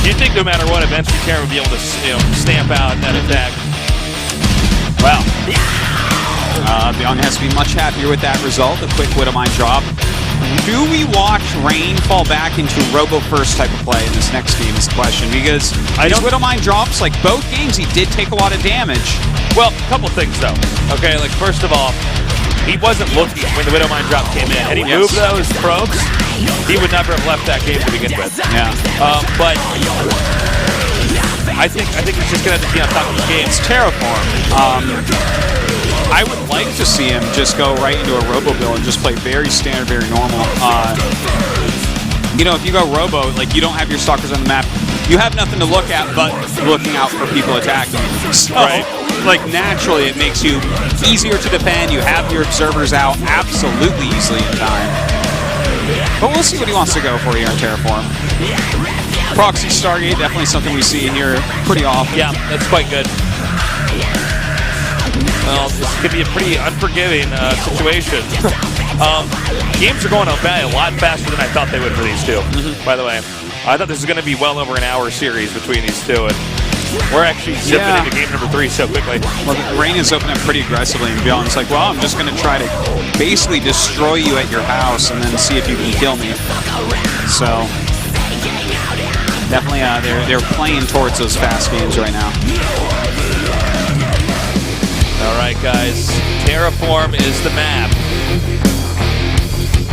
you'd think no matter what, eventually Karen would be able to stamp out that attack. Well, Bbyong has to be much happier with that result, the quick Widowmine drop. Do we watch Rain fall back into robo-first type of play in this next game is the question, because these Widowmine drops, like both games, he did take a lot of damage. Well, a couple things though. Okay, like first of all, he wasn't looking when the Widowmine drop came in, and he moved those probes. He would never have left that game to begin with. Yeah. But I think he's just gonna have to be on top of the game. It's Terraform. I would like to see him just go right into a robo build and just play very standard, very normal. you know, if you go rowboat, like, you don't have your stalkers on the map, you have nothing to look at but looking out for people attacking. So, like, naturally, it makes you easier to defend. You have your observers out absolutely easily in time. But we'll see what he wants to go for here on Terraform. Proxy Stargate, definitely something we see here pretty often. Yeah, that's quite good. Well, this could be a pretty unforgiving situation. Games are going by a lot faster than I thought they would for these two, by the way. I thought this was going to be well over an hour series between these two, and we're actually zipping into game number 3 so quickly. Well, Rain is opening up pretty aggressively, and Bbyong's like, well, I'm just going to try to basically destroy you at your house and then see if you can kill me. So, definitely they're playing towards those fast games right now. All right, guys. Terraform is the map.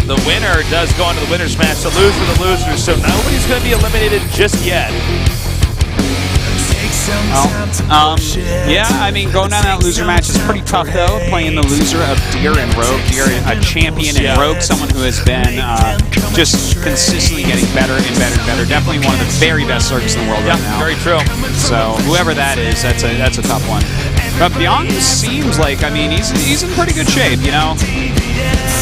The winner does go into the winner's match. The loser, the losers. So nobody's going to be eliminated just yet. Yeah, I mean, going down that loser match is pretty tough, though. Playing the loser of Deer and Rogue. Deer, a champion, and Rogue, someone who has been just consistently getting better and better and better. Definitely one of the very best circuits in the world right now. Very true. So whoever that is, that's a tough one. But Bbyong seems like, I mean, he's in pretty good shape, you know.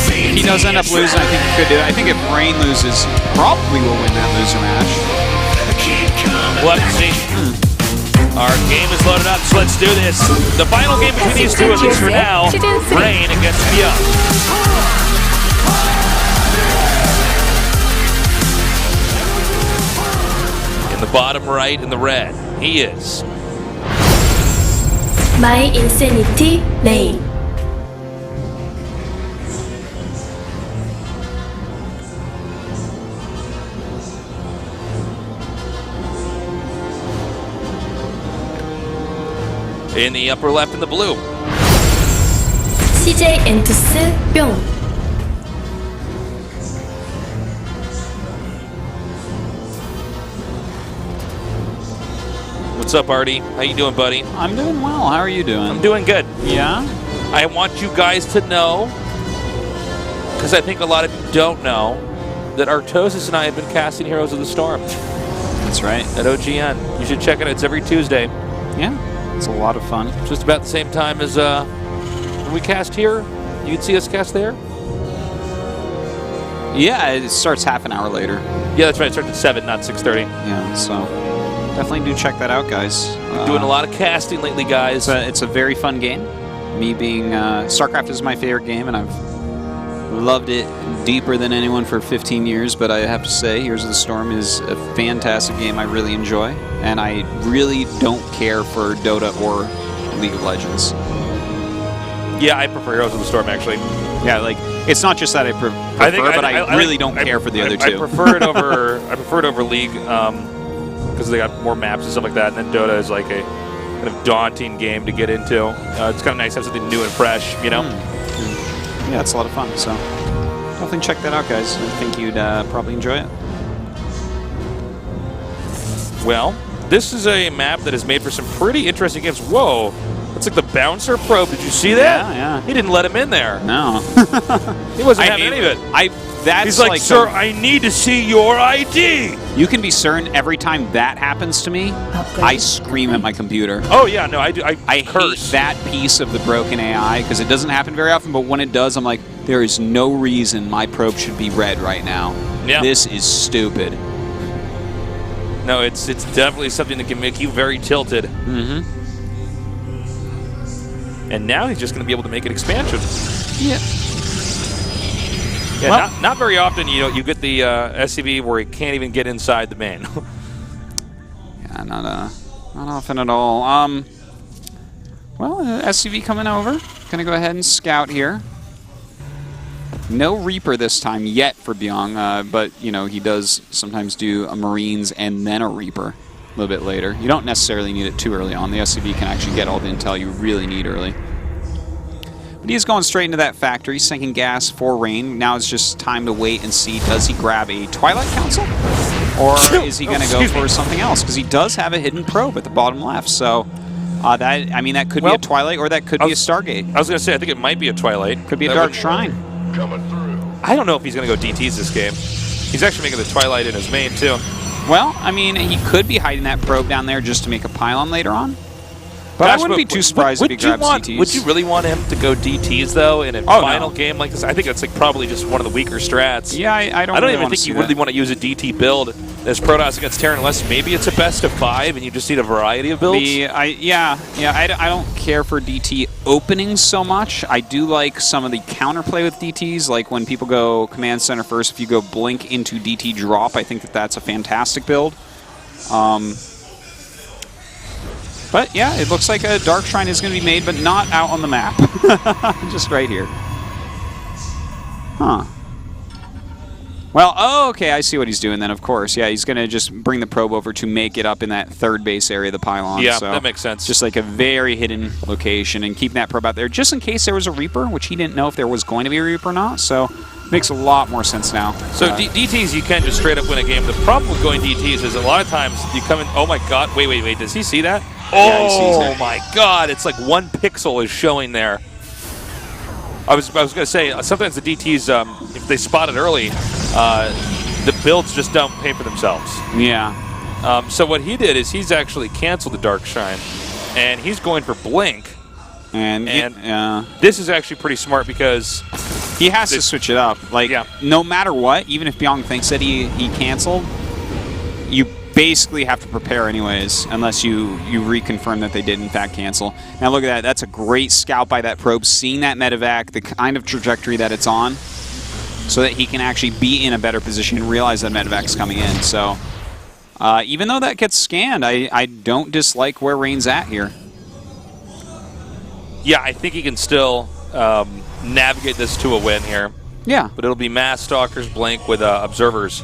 If he does end up losing, I think he could do it. I think if Rain loses, he probably will win that loser match. We'll have to see. Our game is loaded up, so let's do this. The final game between these two, at least for now, Rain against Bbyong. In the bottom right, in the red, he is My Insanity Rain. in the upper left in the blue. CJ 엔투스 뿅. What's up, Artie? How you doing, buddy? I'm doing well. How are you doing? I'm doing good. Yeah? I want you guys to know, because I think a lot of you don't know, that Artosis and I have been casting Heroes of the Storm. That's right. At OGN. You should check it out. It's every Tuesday. Yeah, it's a lot of fun. Just about the same time as when we cast here. You can see us cast there. Yeah, it starts half an hour later. Yeah, that's right. It starts at 7, not 6:30. Yeah, so definitely do check that out, guys. Doing a lot of casting lately, guys. It's a very fun game. Me being StarCraft is my favorite game, and I've loved it deeper than anyone for 15 years, but I have to say Heroes of the Storm is a fantastic game I really enjoy, and I really don't care for Dota or League of Legends. Yeah, I prefer Heroes of the Storm, actually. Yeah, like, it's not just that I prefer, but I really don't care for the other two. I prefer it over League, because they got more maps and stuff like that, and then Dota is like a kind of daunting game to get into. It's kind of nice to have something new and fresh, you know? Yeah, it's a lot of fun, so definitely check that out, guys. I think you'd probably enjoy it. Well, this is a map that is made for some pretty interesting games. Whoa, that's like the bouncer probe. Did you see that? Yeah. He didn't let him in there. No. He wasn't having any of it. He's like, sir, I need to see your ID. You can be certain every time that happens to me, I scream at my computer. Oh, yeah, no, I do. I hate curse. that piece of the broken AI because it doesn't happen very often, but when it does, I'm like, there is no reason my probe should be red right now. Yeah. This is stupid. No, it's definitely something that can make you very tilted. Mm-hmm. And now he's just going to be able to make an expansion. Yep. Yeah, well, not very often, you know, you get the SCV where he can't even get inside the main. Yeah, not often at all. Well, SCV coming over. Gonna go ahead and scout here. No Reaper this time yet for Bbyong, but you know he does sometimes do a Marines and then a Reaper a little bit later. You don't necessarily need it too early on. The SCV can actually get all the intel you really need early. But he's going straight into that factory, sinking gas for Rain. Now it's just time to wait and see, does he grab a Twilight Council? Or is he going to go for something else? Because he does have a hidden probe at the bottom left. So, that could be a Twilight or that could be a Stargate. I was going to say, I think it might be a Twilight. Could be a Dark Shrine. I don't know if he's going to go DTs this game. He's actually making the Twilight in his main, too. Well, I mean, he could be hiding that probe down there just to make a pylon later on. But I wouldn't be too surprised if he grabs DTs. Would you really want him to go DTs, though, in a final game like this? I think that's like probably just one of the weaker strats. Yeah, I don't really even think you really want to use a DT build as Protoss against Terran, unless maybe it's a best of 5 and you just need a variety of builds. I don't care for DT openings so much. I do like some of the counterplay with DTs, like when people go command center first, if you go blink into DT drop, I think that that's a fantastic build. But yeah, it looks like a Dark Shrine is going to be made, but not out on the map. Just right here. Huh. Well, oh, okay, I see what he's doing then, of course. Yeah, he's going to just bring the probe over to make it up in that third base area of the pylon. Yeah, so that makes sense. Just like a very hidden location and keeping that probe out there just in case there was a Reaper, which he didn't know if there was going to be a Reaper or not. So makes a lot more sense now. So DTs, you can just straight up win a game. The problem with going DTs is a lot of times you come in, oh my god, wait, does he see that? Yeah, he sees it. Oh my god, it's like 1 pixel is showing there. I was going to say, sometimes the DTs, if they spot it early, the builds just don't pay for themselves. Yeah. So what he did is he's actually canceled the Dark Shrine, and he's going for Blink. And this is actually pretty smart because he has to switch it up. Like, no matter what, even if Bbyong thinks that he canceled, you basically have to prepare anyways, unless you reconfirm that they did in fact cancel. Now look at that. That's a great scout by that probe, seeing that medevac, the kind of trajectory that it's on, so that he can actually be in a better position and realize that medevac's coming in. So even though that gets scanned, I don't dislike where Rain's at here. Yeah, I think he can still navigate this to a win here. Yeah. But it'll be Mass Stalkers Blink with Observers.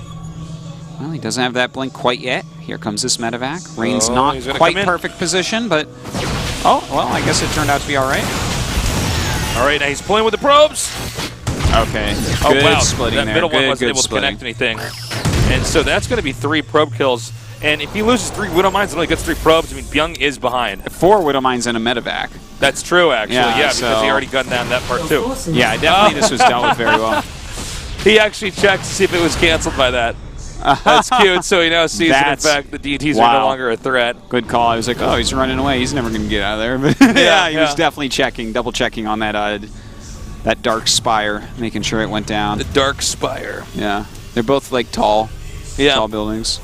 Well, he doesn't have that blink quite yet. Here comes this medevac. Rain's not quite perfect position, but... Oh, well, I guess it turned out to be all right. All right, now he's pulling with the probes. Okay. Good splitting that there. middle one wasn't able to splitting. connect anything. And so that's going to be 3 probe kills. And if he loses 3 Widow Mines and only gets 3 probes, I mean, Bbyong is behind. 4 Widow Mines and a medevac. That's true, actually. Yeah, so because he already gunned down that part, too. Yeah, definitely this was dealt with very well. He actually checked to see if it was canceled by that. That's cute. So he now sees that, in fact, the DTs are no longer a threat. Good call. I was like, oh, he's running away. He's never going to get out of there. But yeah, he was definitely checking, double-checking on that that Dark Spire, making sure it went down. The Dark Spire. Yeah. They're both, like, tall buildings.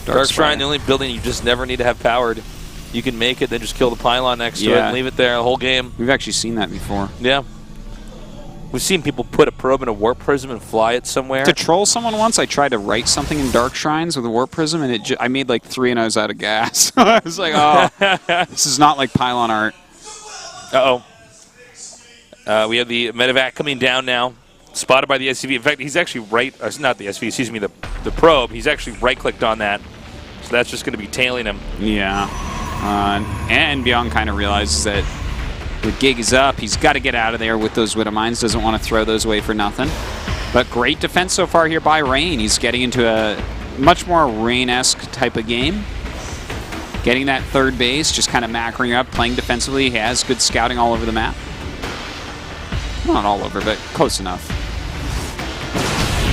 Dark Shrine, the only building you just never need to have powered. You can make it, then just kill the pylon next to it and leave it there the whole game. We've actually seen that before. Yeah. We've seen people put a probe in a warp prism and fly it somewhere. To troll someone once, I tried to write something in Dark Shrines with a warp prism, and I made like 3 and I was out of gas. I was like, oh, this is not like pylon art. Uh-oh. We have the medevac coming down now, spotted by the SCV. In fact, he's actually not the SCV, excuse me, the probe. He's actually right-clicked on that, so that's just going to be tailing him. Yeah. And Bbyong kind of realizes that the gig is up. He's got to get out of there with those Widow Mines. Doesn't want to throw those away for nothing. But great defense so far here by Rain. He's getting into a much more Rain-esque type of game. Getting that third base, just kind of macroing up, playing defensively. He has good scouting all over the map. Not all over, but close enough.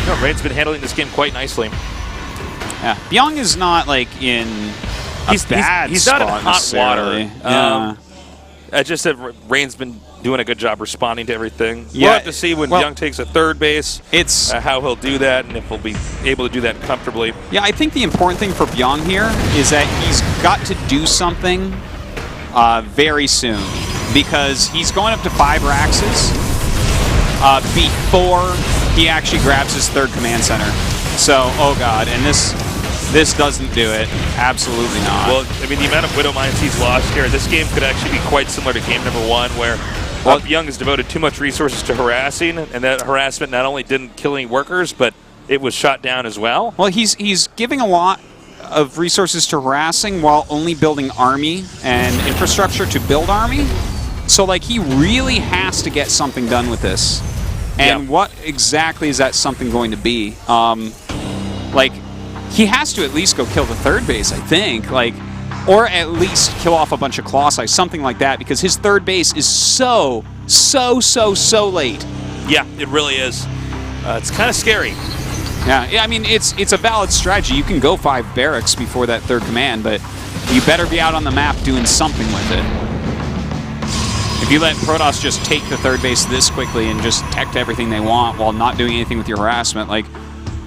No, Rain's been handling this game quite nicely. Yeah, Bbyong is not like in a bad he's spot not in hot water. Yeah. I just said Rain's been doing a good job responding to everything. Yeah, we'll have to see when Bbyong takes a third base, it's how he'll do that and if he'll be able to do that comfortably. Yeah, I think the important thing for Bbyong here is that he's got to do something very soon, because he's going up to 5 Raxes before he actually grabs his 3rd command center. So, oh god, and this doesn't do it. Absolutely not. Well, I mean, the amount of Widow Mines he's lost here, this game could actually be quite similar to game number 1, where Bbyong has devoted too much resources to harassing, and that harassment not only didn't kill any workers, but it was shot down as well. Well, he's giving a lot of resources to harassing while only building army and infrastructure to build army. So, like, he really has to get something done with this. And what exactly is that something going to be? Like, he has to at least go kill the 3rd base, I think. Like, or at least kill off a bunch of Colossi, something like that, because his 3rd base is so late. Yeah, it really is. It's kind of scary. Yeah, I mean, it's a valid strategy. You can go 5 barracks before that third command, but you better be out on the map doing something with it. If you let Protoss just take the third base this quickly and just tech to everything they want while not doing anything with your harassment, like,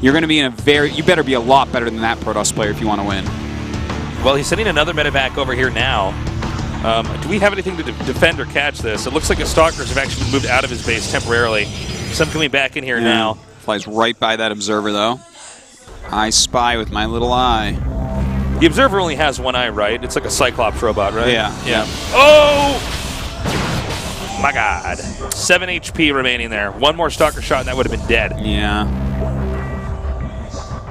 you're going to be in a you better be a lot better than that Protoss player if you want to win. Well, he's sending another medevac over here now. Do we have anything to defend or catch this? It looks like the Stalkers have actually moved out of his base temporarily. Some coming back in here now. Flies right by that Observer, though. I spy with my little eye. The Observer only has one eye, right? It's like a Cyclops robot, right? Yeah. Oh! My God. 7 HP remaining there. One more Stalker shot and that would have been dead. Yeah.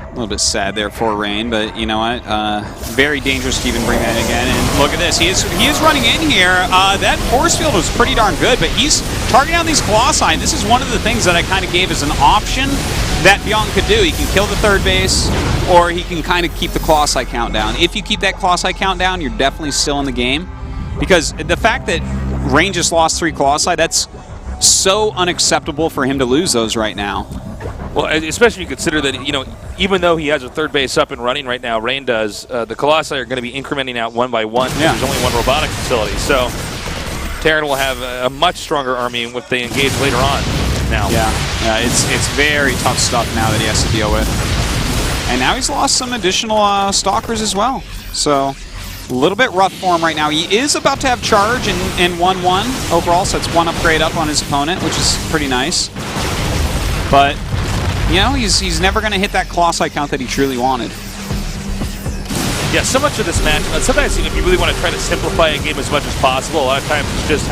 A little bit sad there for Rain, but you know what? Very dangerous to even bring that again. And look at this. He is running in here. That force field was pretty darn good, but he's targeting on these Colossi. This is one of the things that I kind of gave as an option that Bbyong could do. He can kill the third base, or he can kind of keep the Colossi count down. If you keep that Colossi count down, you're definitely still in the game. Because the fact that Rain just lost 3 Colossi, that's so unacceptable for him to lose those right now. Well, especially you consider that, you know, even though he has a third base up and running right now, Rain does, the Colossi are going to be incrementing out one by one. Yeah. There's only one robotic facility. So Terran will have a much stronger army if they engage later on now. Yeah, it's very tough stuff now that he has to deal with. And now he's lost some additional Stalkers as well. So a little bit rough for him right now. He is about to have charge in 1-1 overall, so it's 1 upgrade up on his opponent, which is pretty nice. But you know, he's never going to hit that Colossi count that he truly wanted. Yeah, so much of this match, sometimes if you really want to try to simplify a game as much as possible, a lot of times it's just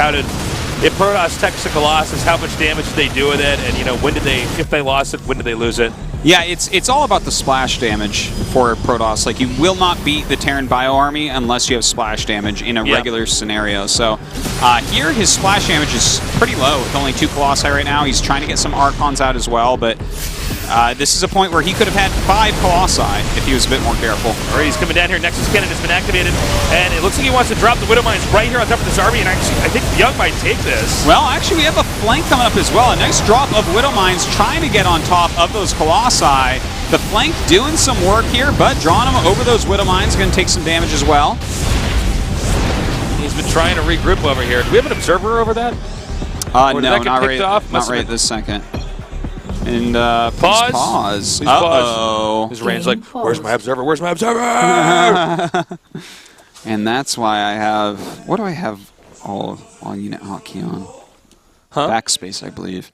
if Protoss techs the Colossus, how much damage did they do with it, and you know, if they lost it, when did they lose it? Yeah, it's all about the splash damage for Protoss. Like, you will not beat the Terran Bio Army unless you have splash damage in a regular scenario. So here his splash damage is pretty low with only 2 Colossi right now. He's trying to get some Archons out as well, but this is a point where he could have had 5 Colossi if he was a bit more careful. All right, he's coming down here. Nexus Cannon has been activated, and it looks like he wants to drop the Widow Mines right here on top of this army, and actually, I think Bbyong might take this. Well, actually, we have a flank coming up as well. A nice drop of Widow Mines trying to get on top of those Colossi. The flank doing some work here, but drawing him over those Widow Mines, going to take some damage as well. He's been trying to regroup over here. Do we have an observer over that? No, not right this second. And pause. Uh-oh. His range like, where's my observer? Where's my observer? And that's why I have, what do I have all unit hotkey on? Backspace, I believe.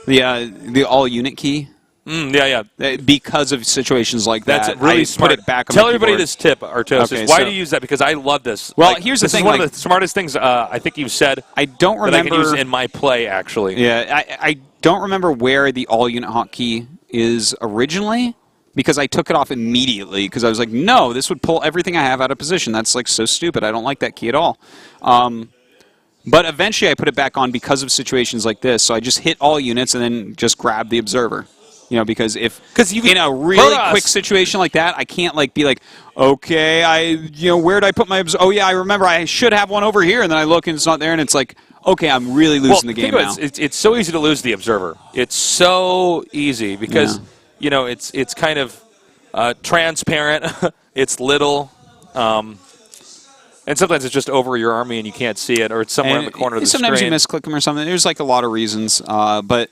The all unit key. Yeah. Because of situations like that. That's really smart. Put it back on Tell my everybody keyboard. this tip, Artos. Okay, why do you use that? Because I love this. Well, here's the thing. This is one of the smartest things I think you've said. I don't remember. That I can use in my play, actually. Yeah, I don't remember where the all unit hotkey is originally, because I took it off immediately because I was like, no, this would pull everything I have out of position. That's like so stupid. I don't like that key at all. But eventually I put it back on because of situations like this. So I just hit all units and then just grab the observer. You know, because you in a really quick situation like that, I can't like be like, okay, where did I put my observer? Oh yeah, I remember I should have one over here, and then I look and it's not there, and it's like, okay, I'm really losing the game now. It's so easy to lose the observer. It's so easy because you know it's kind of transparent. It's little. And sometimes it's just over your army and you can't see it, or it's somewhere in the corner of the screen. Sometimes you misclick them or something. There's like a lot of reasons. But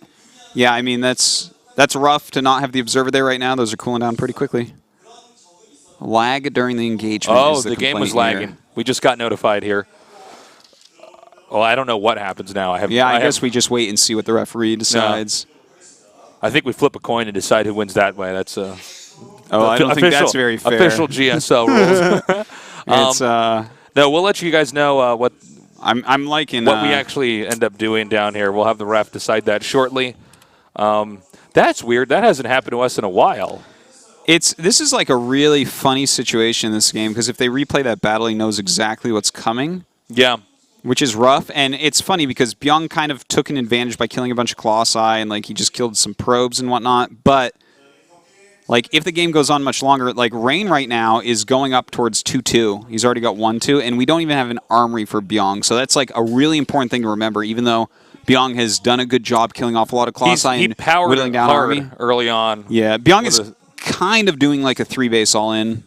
yeah, I mean, that's rough to not have the observer there right now. Those are cooling down pretty quickly. Lag during the engagement. Oh, the game was lagging. We just got notified here. Well, I don't know what happens now. I guess we just wait and see what the referee decides. No. I think we flip a coin and decide who wins that way. That's I don't think that's very fair. Official GSL rules. No, we'll let you guys know what I'm liking what we actually end up doing down here. We'll have the ref decide that shortly. That's weird. That hasn't happened to us in a while. This is like a really funny situation in this game, because if they replay that battle, he knows exactly what's coming. Yeah. Which is rough, and it's funny because Bbyong kind of took an advantage by killing a bunch of Colossi, and like he just killed some probes and whatnot, but like if the game goes on much longer, like Rain right now is going up towards 2-2. He's already got 1-2, and we don't even have an armory for Bbyong, so that's like a really important thing to remember, even though Bbyong has done a good job killing off a lot of Colossi He and powered whittling down hard army. early on. Yeah, Bbyong With is kind of doing like a 3-base all-in,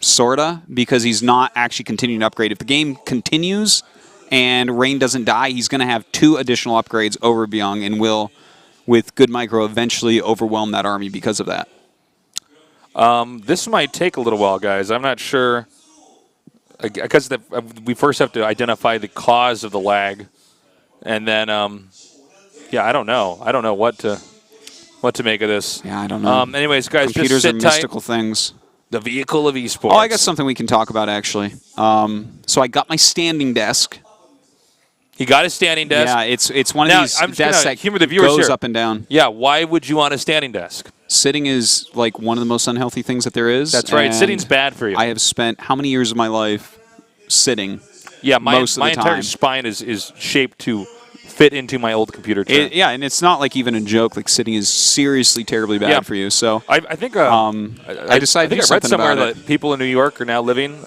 sorta, because he's not actually continuing to upgrade. If the game continues and Rain doesn't die, he's going to have 2 additional upgrades over Bbyong and will, with good micro, eventually overwhelm that army because of that. This might take a little while, guys. I'm not sure. Because we first have to identify the cause of the lag. And then, yeah, I don't know. I don't know what to make of this. Yeah, I don't know. Anyways, guys, Computers just sit are tight. mystical things. The vehicle of esports. Oh, I got something we can talk about, actually. So I got my standing desk. He got a standing desk. Yeah, it's one of Now, these I'm just desks gonna that humor the viewers goes here. up and down. Yeah, why would you want a standing desk? Sitting is like one of the most unhealthy things that there is. That's right. and Sitting's bad for you. I have spent how many years of my life sitting? Yeah, my most of the entire time. spine is shaped to fit into my old computer chair. Yeah, and it's not like even a joke. Like sitting is seriously terribly bad Yeah. for you. So I think I decided to do I read something somewhere about that people in New York are now living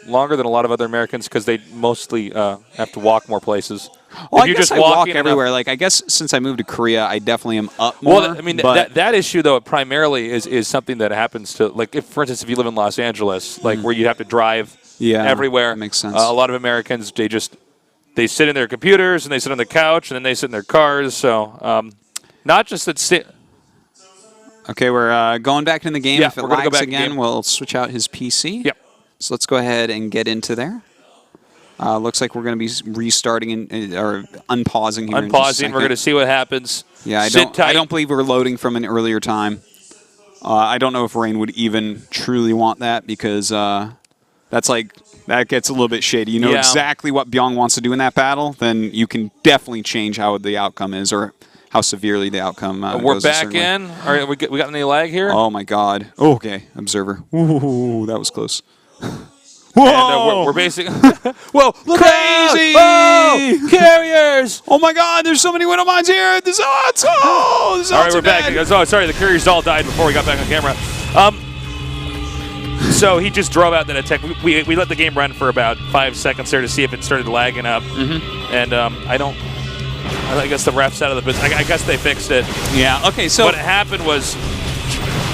longer than a lot of other Americans because they mostly have to walk more places. Well, If I you're guess just I walk walking everywhere. Like I guess since I moved to Korea, I definitely am up more. Well, I mean, but that issue, though, primarily is something that happens to, like, if, for instance, if you live in Los Angeles, like, where you have to drive Yeah, everywhere. that makes sense. A lot of Americans, they sit in their computers, and they sit on the couch, and then they sit in their cars. So, not just that okay, we're going back in the game. Yeah, If it we're gonna go lags back in again, game. we'll switch out his PC. Yep. So let's go ahead and get into there. Looks like we're going to be restarting or unpausing here. in just a unpausing. second. We're going to see what happens. Yeah, I Sit tight. don't believe we're loading from an earlier time. I don't know if Rain would even truly want that because that gets a little bit shady. You know Yeah. exactly what Bbyong wants to do in that battle, then you can definitely change how the outcome is or how severely the outcome We're goes, back certainly. in. All right, we got any lag here? Oh my God. Oh, okay, Observer. Ooh, that was close. And, we're basically Whoa! Crazy! Oh, carriers! Oh my God! There's so many widow mines here. This odds. Oh, this All right, odds we're are back. dead. Oh, sorry, the carriers all died before we got back on camera. So he just drove out that attack. We let the game run for about 5 seconds there to see if it started lagging up. Mm-hmm. And I guess the ref's out of the business. I guess they fixed it. Yeah. Okay. So What happened was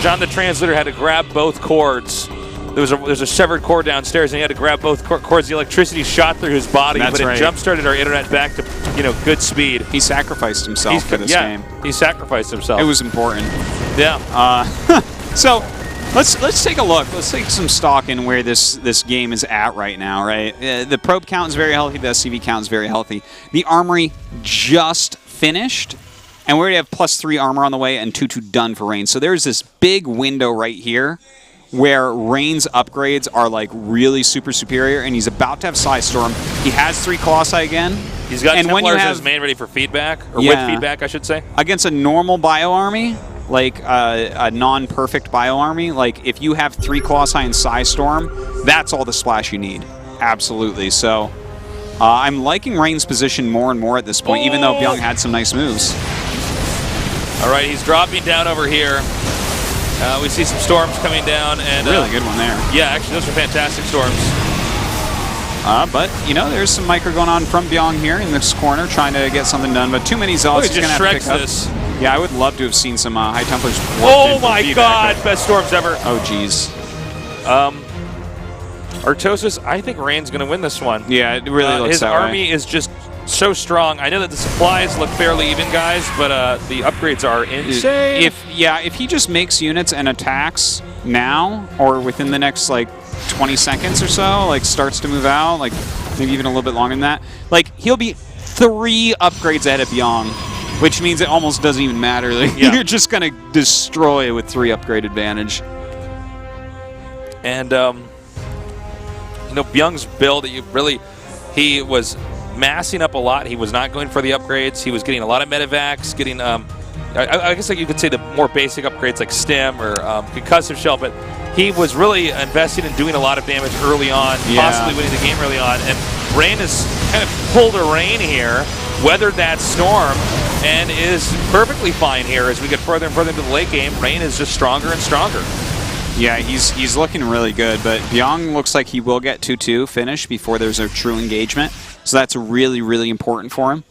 John the translator had to grab both cords. There's a severed cord downstairs, and he had to grab both cords. The electricity shot through his body, That's but it right. jump-started our internet back to good speed. he sacrificed himself for this game. He sacrificed himself. It was important. yeah. So let's take a look. Let's take some stock in where this game is at right now. Right, the probe count is very healthy. The SCV count is very healthy. The armory just finished, and we already have +3 armor on the way and 2/2 done for Rain. So there's this big window right here where Rain's upgrades are like really super superior, and he's about to have Size Storm. He has 3 Colossi again. He's got and when you Templars in have his main ready for feedback, or Yeah. with feedback, I should say. against a normal bio army, like a non-perfect bio army, like if you have 3 Colossi and Size Storm, that's all the splash you need. Absolutely. So I'm liking Rain's position more and more at this point, even though Bbyong had some nice moves. All right, he's dropping down over here. We see some storms coming down, and Really good one there. yeah, actually, those are fantastic storms. But, you know, there's some micro going on from Bbyong here in this corner, trying to get something done. But too many Zealots Look, he's it going just to have to pick shreks up. this. Yeah, I would love to have seen some High Templars. warped in Oh for my feedback, God, best storms ever. but- Oh, jeez. Artosis, I think Rain's going to win this one. Yeah, it really looks His that army way. is just so strong. I know that the supplies look fairly even, guys, but the upgrades are insane. If he just makes units and attacks now, or within the next, like, 20 seconds or so, like, starts to move out, like, maybe even a little bit longer than that, like, he'll be 3 upgrades ahead of Bbyong, which means it almost doesn't even matter. Like, Yeah. you're just going to destroy with 3 upgrade advantage. And, Bbyong's build, he was massing up a lot. He was not going for the upgrades. He was getting a lot of medevacs, getting, I guess like you could say the more basic upgrades like stem or concussive shell, but he was really investing in doing a lot of damage early on, possibly winning the game early on. And Rain has kind of pulled a Rain here, weathered that storm, and is perfectly fine here as we get further and further into the late game. Rain is just stronger and stronger. Yeah, he's looking really good, but Bbyong looks like he will get 2-2 finish before there's a true engagement. So that's really, really important for him.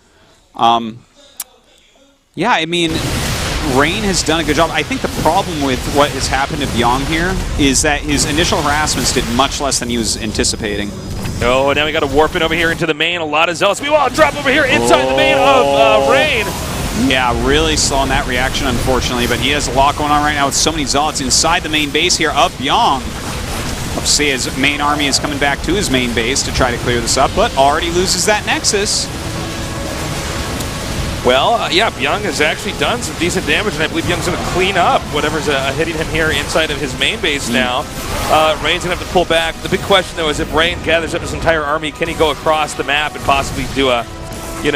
Yeah, I mean, Rain has done a good job. I think the problem with what has happened to Bbyong here is that his initial harassments did much less than he was anticipating. Oh, now we got to warp it over here into the main. A lot of zealots. We want to drop over here inside the main of Rain. Yeah, really slow on that reaction, unfortunately, but he has a lot going on right now with so many zealots inside the main base here of Bbyong. Let's see, his main army is coming back to his main base to try to clear this up, but already loses that Nexus. Well, yeah, Bbyong has actually done some decent damage, and I believe Bbyong's going to clean up whatever's hitting him here inside of his main base now. Rain's going to have to pull back. The big question, though, is if Rain gathers up his entire army, can he go across the map and possibly do a, kind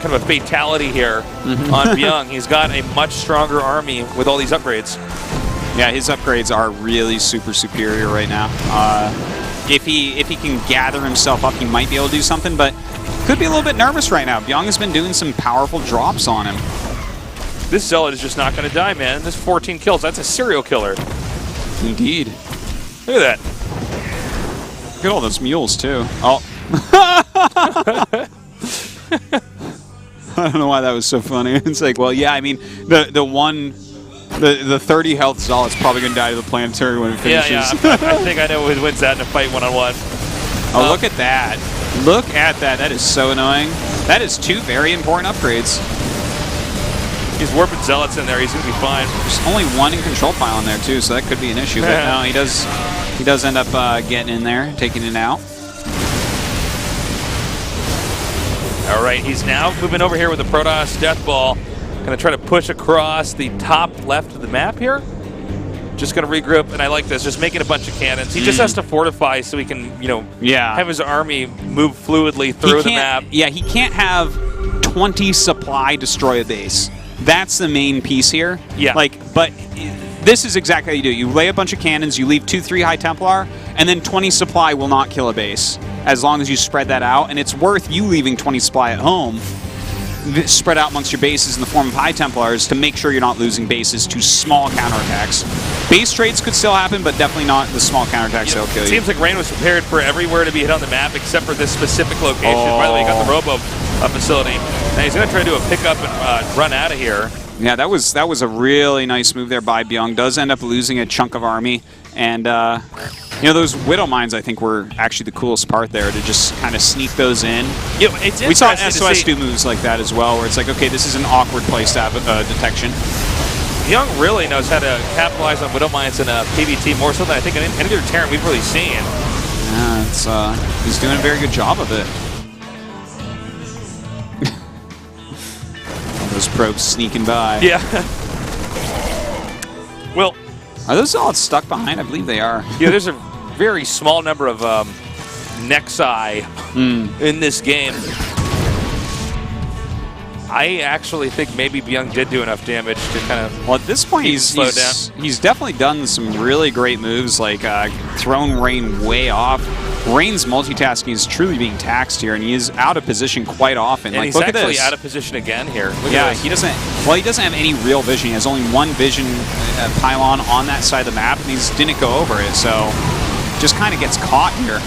of a fatality here on Bbyong? He's got a much stronger army with all these upgrades. Yeah, his upgrades are really super superior right now. If he can gather himself up, he might be able to do something, but could be a little bit nervous right now. Bbyong has been doing some powerful drops on him. This Zealot is just not going to die, man. This 14 kills, that's a serial killer. Indeed. Look at that. Look at all those mules, too. Oh. I don't know why that was so funny. It's like, well, yeah, I mean, the 30 health Zealot's probably going to die to the planetary when it finishes. Yeah, I think I know who wins that in a fight one-on-one. Oh, look at that. Look at that. That is so annoying. That is 2 very important upgrades. He's warping Zealots in there. He's going to be fine. There's only 1 in control pile in there, too, so that could be an issue. But no, he does end up getting in there, taking it out. All right, he's now moving over here with the Protoss Death Ball. Going to try to push across the top left of the map here. Just going to regroup, and I like this, just making a bunch of cannons. He just has to fortify so he can, have his army move fluidly through the map. Yeah, he can't have 20 supply destroy a base. That's the main piece here. Yeah. But this is exactly how you do it. You lay a bunch of cannons, you leave 2-3 High Templar, and then 20 supply will not kill a base, as long as you spread that out, and it's worth you leaving 20 supply at home, spread out amongst your bases in the form of High Templars to make sure you're not losing bases to small counterattacks. Base trades could still happen, but definitely not the small counterattacks that'll kill you. It seems like Rain was prepared for everywhere to be hit on the map except for this specific location. By the way, he got the Robo facility. Now he's going to try to do a pickup and run out of here. Yeah, that was a really nice move there by Bbyong. Does end up losing a chunk of army, and those Widow Mines I think were actually the coolest part there, to just kind of sneak those in. Yeah, it's we saw SOS do moves like that as well, where it's like, okay, this is an awkward place to have detection. Bbyong really knows how to capitalize on Widow Mines in PvT more so than I think any other Terran we've really seen. Yeah, he's doing a very good job of it. Those probes sneaking by. Yeah. Well, are those all stuck behind? I believe they are. Yeah, there's a very small number of Nexi in this game. I actually think maybe Bbyong did do enough damage to kind of. Well, at this point, he's definitely done some really great moves, like thrown Rain way off. Rain's multitasking is truly being taxed here, and he is out of position quite often. And he's look actually at this. out of position again here. Yeah, he doesn't. Well, he doesn't have any real vision. He has only 1 vision pylon on that side of the map, and he didn't go over it, so just kind of gets caught here.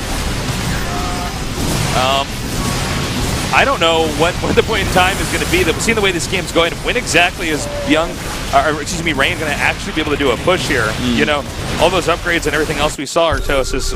I don't know what the point in time is going to be. Seeing the way this game's going, when exactly is Rain going to actually be able to do a push here? All those upgrades and everything else we saw, Artosis,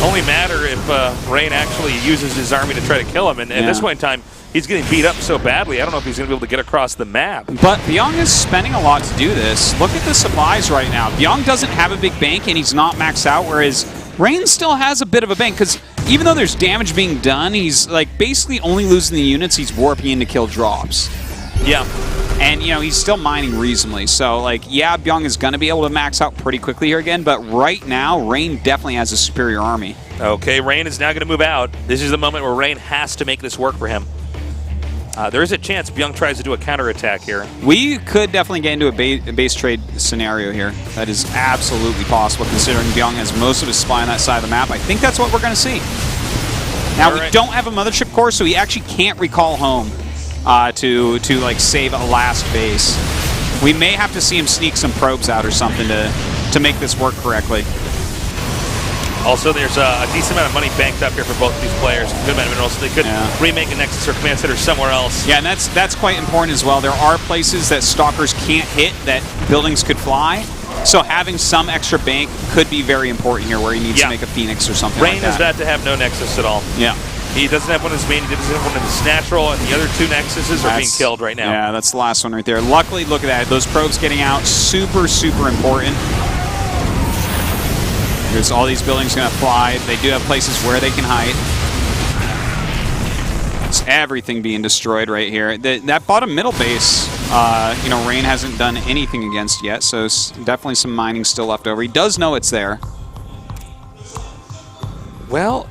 only matter if Rain actually uses his army to try to kill him. And at this point in time, he's getting beat up so badly, I don't know if he's going to be able to get across the map. But Bbyong is spending a lot to do this. Look at the supplies right now. Bbyong doesn't have a big bank, and he's not maxed out, whereas Rain still has a bit of a bank, because even though there's damage being done, he's basically only losing the units he's warping in to kill drops. Yeah. And, he's still mining reasonably. So, yeah, Bbyong is going to be able to max out pretty quickly here again, but right now, Rain definitely has a superior army. Okay, Rain is now going to move out. This is the moment where Rain has to make this work for him. There is a chance Bbyong tries to do a counterattack here. We could definitely get into a base trade scenario here. That is absolutely possible, considering Bbyong has most of his supply on that side of the map. I think that's what we're going to see. Now, we don't have a mothership core, so he actually can't recall home to save a last base. We may have to see him sneak some probes out or something to make this work correctly. Also, there's a decent amount of money banked up here for both of these players. Good amount of minerals. They could remake a Nexus or Command Center somewhere else. Yeah, and that's quite important as well. There are places that Stalkers can't hit that buildings could fly. So having some extra bank could be very important here where he needs to make a Phoenix or something Rain like that. is about to have no Nexus at all. Yeah. He doesn't have one in his main, he doesn't have one in his natural, and the other two Nexuses are being killed right now. Yeah, that's the last one right there. Luckily, look at that. Those probes getting out, super, super important. Because all these buildings going to fly. They do have places where they can hide. It's everything being destroyed right here. That bottom middle base, you know, Rain hasn't done anything against yet, so definitely some mining still left over. He does know it's there. Well,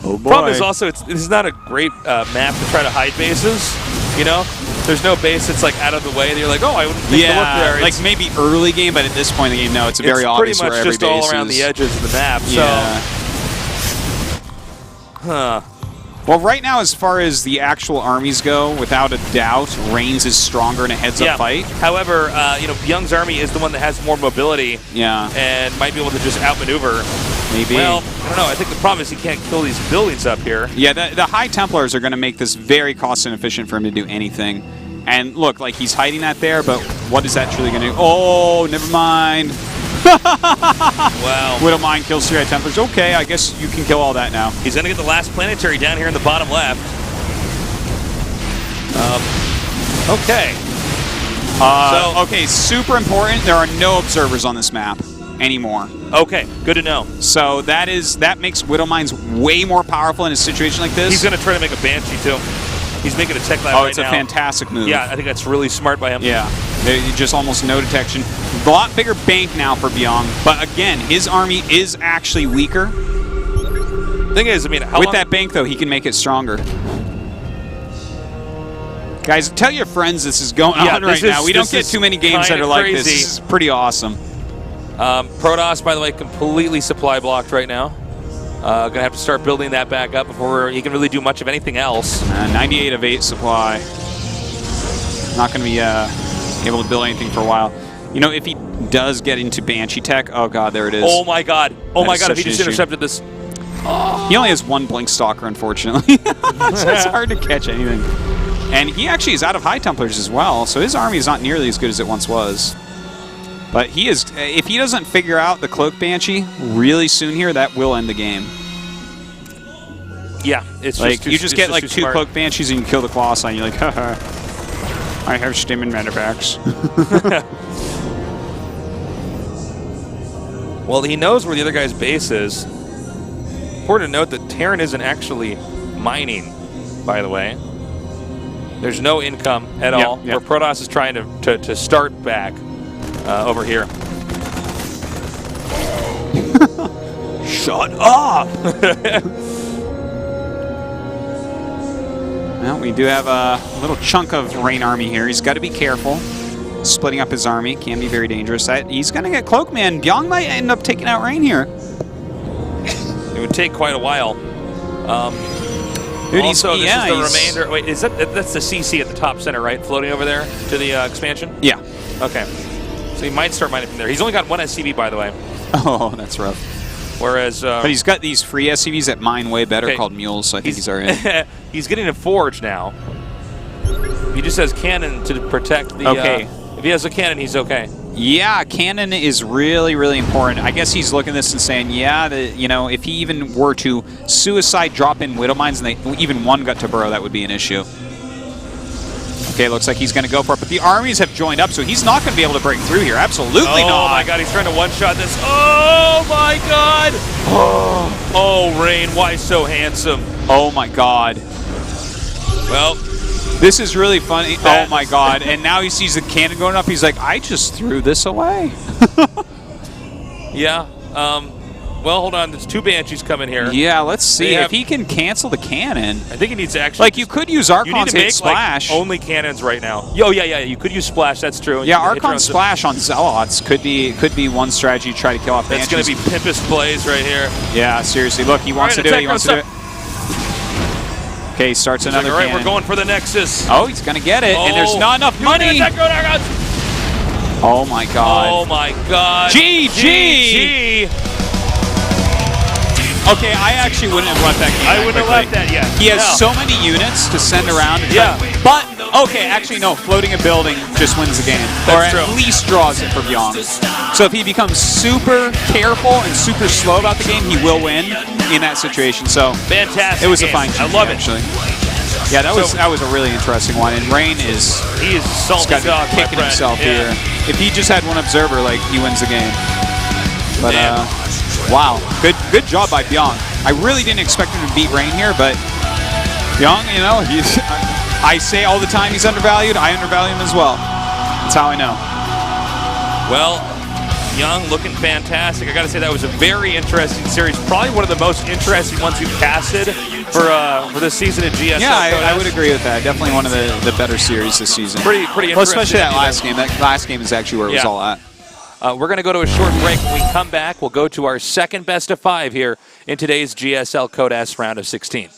oh boy. Problem is also, this is not a great map to try to hide bases, you know? There's no base that's like out of the way that you're like, oh, I wouldn't think to look there. Like maybe early game, but at this point in the game, no, it's very obvious where every base is. pretty much just all around the edges of the map, so... Well, right now, as far as the actual armies go, without a doubt, Reigns is stronger in a heads-up fight. However, you know, Bbyong's army is the one that has more mobility. Yeah. And might be able to just outmaneuver. Maybe. Well, I don't know. I think the problem is he can't kill these buildings up here. Yeah, the High Templars are going to make this very cost-inefficient for him to do anything. And look, like, he's hiding that there, but what is that truly going to do? Oh, never mind. Wow. Widowmine kills 3 High Templars. Okay, I guess you can kill all that now. He's going to get the last planetary down here in the bottom left. Okay. Okay, super important. There are no observers on this map anymore. Okay, good to know. So that makes Widowmines way more powerful in a situation like this. He's going to try to make a Banshee, too. He's making a tech lab right now. Oh, it's a fantastic move. Yeah, I think that's really smart by him. Yeah, just almost no detection. A lot bigger bank now for Bbyong, but again, his army is actually weaker. Thing is, I mean, with that bank though, he can make it stronger. Guys, tell your friends this is going on right now. We don't get too many games that are like this. This is pretty awesome. Protoss, by the way, completely supply blocked right now. Gonna have to start building that back up before he can really do much of anything else. 98 of 8 supply. Not gonna be able to build anything for a while. You know, if he does get into Banshee tech, oh god, there it is. Oh my god. Oh my god, if he just intercepted this. Oh. He only has 1 Blink Stalker, unfortunately. So it's hard to catch anything. And he actually is out of High Templars as well, so his army is not nearly as good as it once was. But he is, if he doesn't figure out the Cloak Banshee really soon here, that will end the game. Yeah, it's like just too, you just get like 2 smart. Cloak Banshees and you kill the Colossi, and you're like, haha, I have Stim and Metapacks. Well, he knows where the other guy's base is. Important to note that Terran isn't actually mining, by the way. There's no income at all. Where Protoss is trying to start back over here. Shut up! Well, we do have a little chunk of Rain army here. He's got to be careful. Splitting up his army can be very dangerous. He's going to get Cloakman. Bbyong might end up taking out Rain here. It would take quite a while. Dude, also, this is the remainder. Wait, is that's the CC at the top center, right? Floating over there to the expansion? Yeah. Okay. So he might start mining from there. He's only got 1 SCV, by the way. Oh, that's rough. Whereas... but he's got these free SCVs that mine way better called Mules, so I think he's all right. He's getting a Forge now. He just has Cannon to protect the... Okay. If he has a Cannon, he's okay. Yeah, Cannon is really, really important. I guess he's looking at this and saying, yeah, you know, if he even were to suicide drop in Widowmines and even one got to burrow, that would be an issue. Okay, looks like he's going to go for it, but the armies have joined up, so he's not going to be able to break through here. Absolutely not. Oh my god, he's trying to one-shot this. Oh my god! Oh, Rain, why so handsome? Oh my god. Well... This is really funny. Oh my god. And now he sees the cannon going up. He's like, I just threw this away. Yeah. Well, hold on. There's 2 Banshees coming here. Yeah, let's see if he can cancel the cannon. I think he needs to actually... Like, you could use Archon's hit Splash. Like, only cannons right now. Oh, yeah. You could use Splash. That's true. Yeah, Archon Splash on Zealots could be one strategy to try to kill off Banshees. That's going to be Pimpus plays right here. Yeah, seriously. Look, he wants to do it. He wants to do it. Okay, he starts another like, all right, cannon. we're going for the Nexus. Oh, he's going to get it, and there's not enough money. Oh, my God. Oh, my God. GG! Okay, I actually wouldn't have left that game. I wouldn't have quickly. left that yet. He has No. so many units to send around. And Yeah. But, okay, actually, no. Floating a building just wins the game. Or That's at true. least draws it for Bbyong. So if he becomes super careful and super slow about the game, he will win in that situation. So Fantastic. it was a game. fine I GG, love it. actually. Yeah, that was a really interesting one. And Rain is He is just salty got dog, my kicking friend. himself Yeah. here. If he just had one observer, like, he wins the game. But, Damn. wow. Good job by Bbyong. I really didn't expect him to beat Rain here, but Bbyong, you know, I say all the time he's undervalued. I undervalue him as well. That's how I know. Well, Young looking fantastic. I got to say that was a very interesting series. Probably one of the most interesting ones you've casted for this season in GSL. Yeah, Code I S. would agree with that. Definitely one of the better series this season. Pretty Well, interesting. especially that last game. That last game is actually where it was Yeah. all at. We're going to go to a short break. When we come back, we'll go to our second best of 5 here in today's GSL Code S round of 16.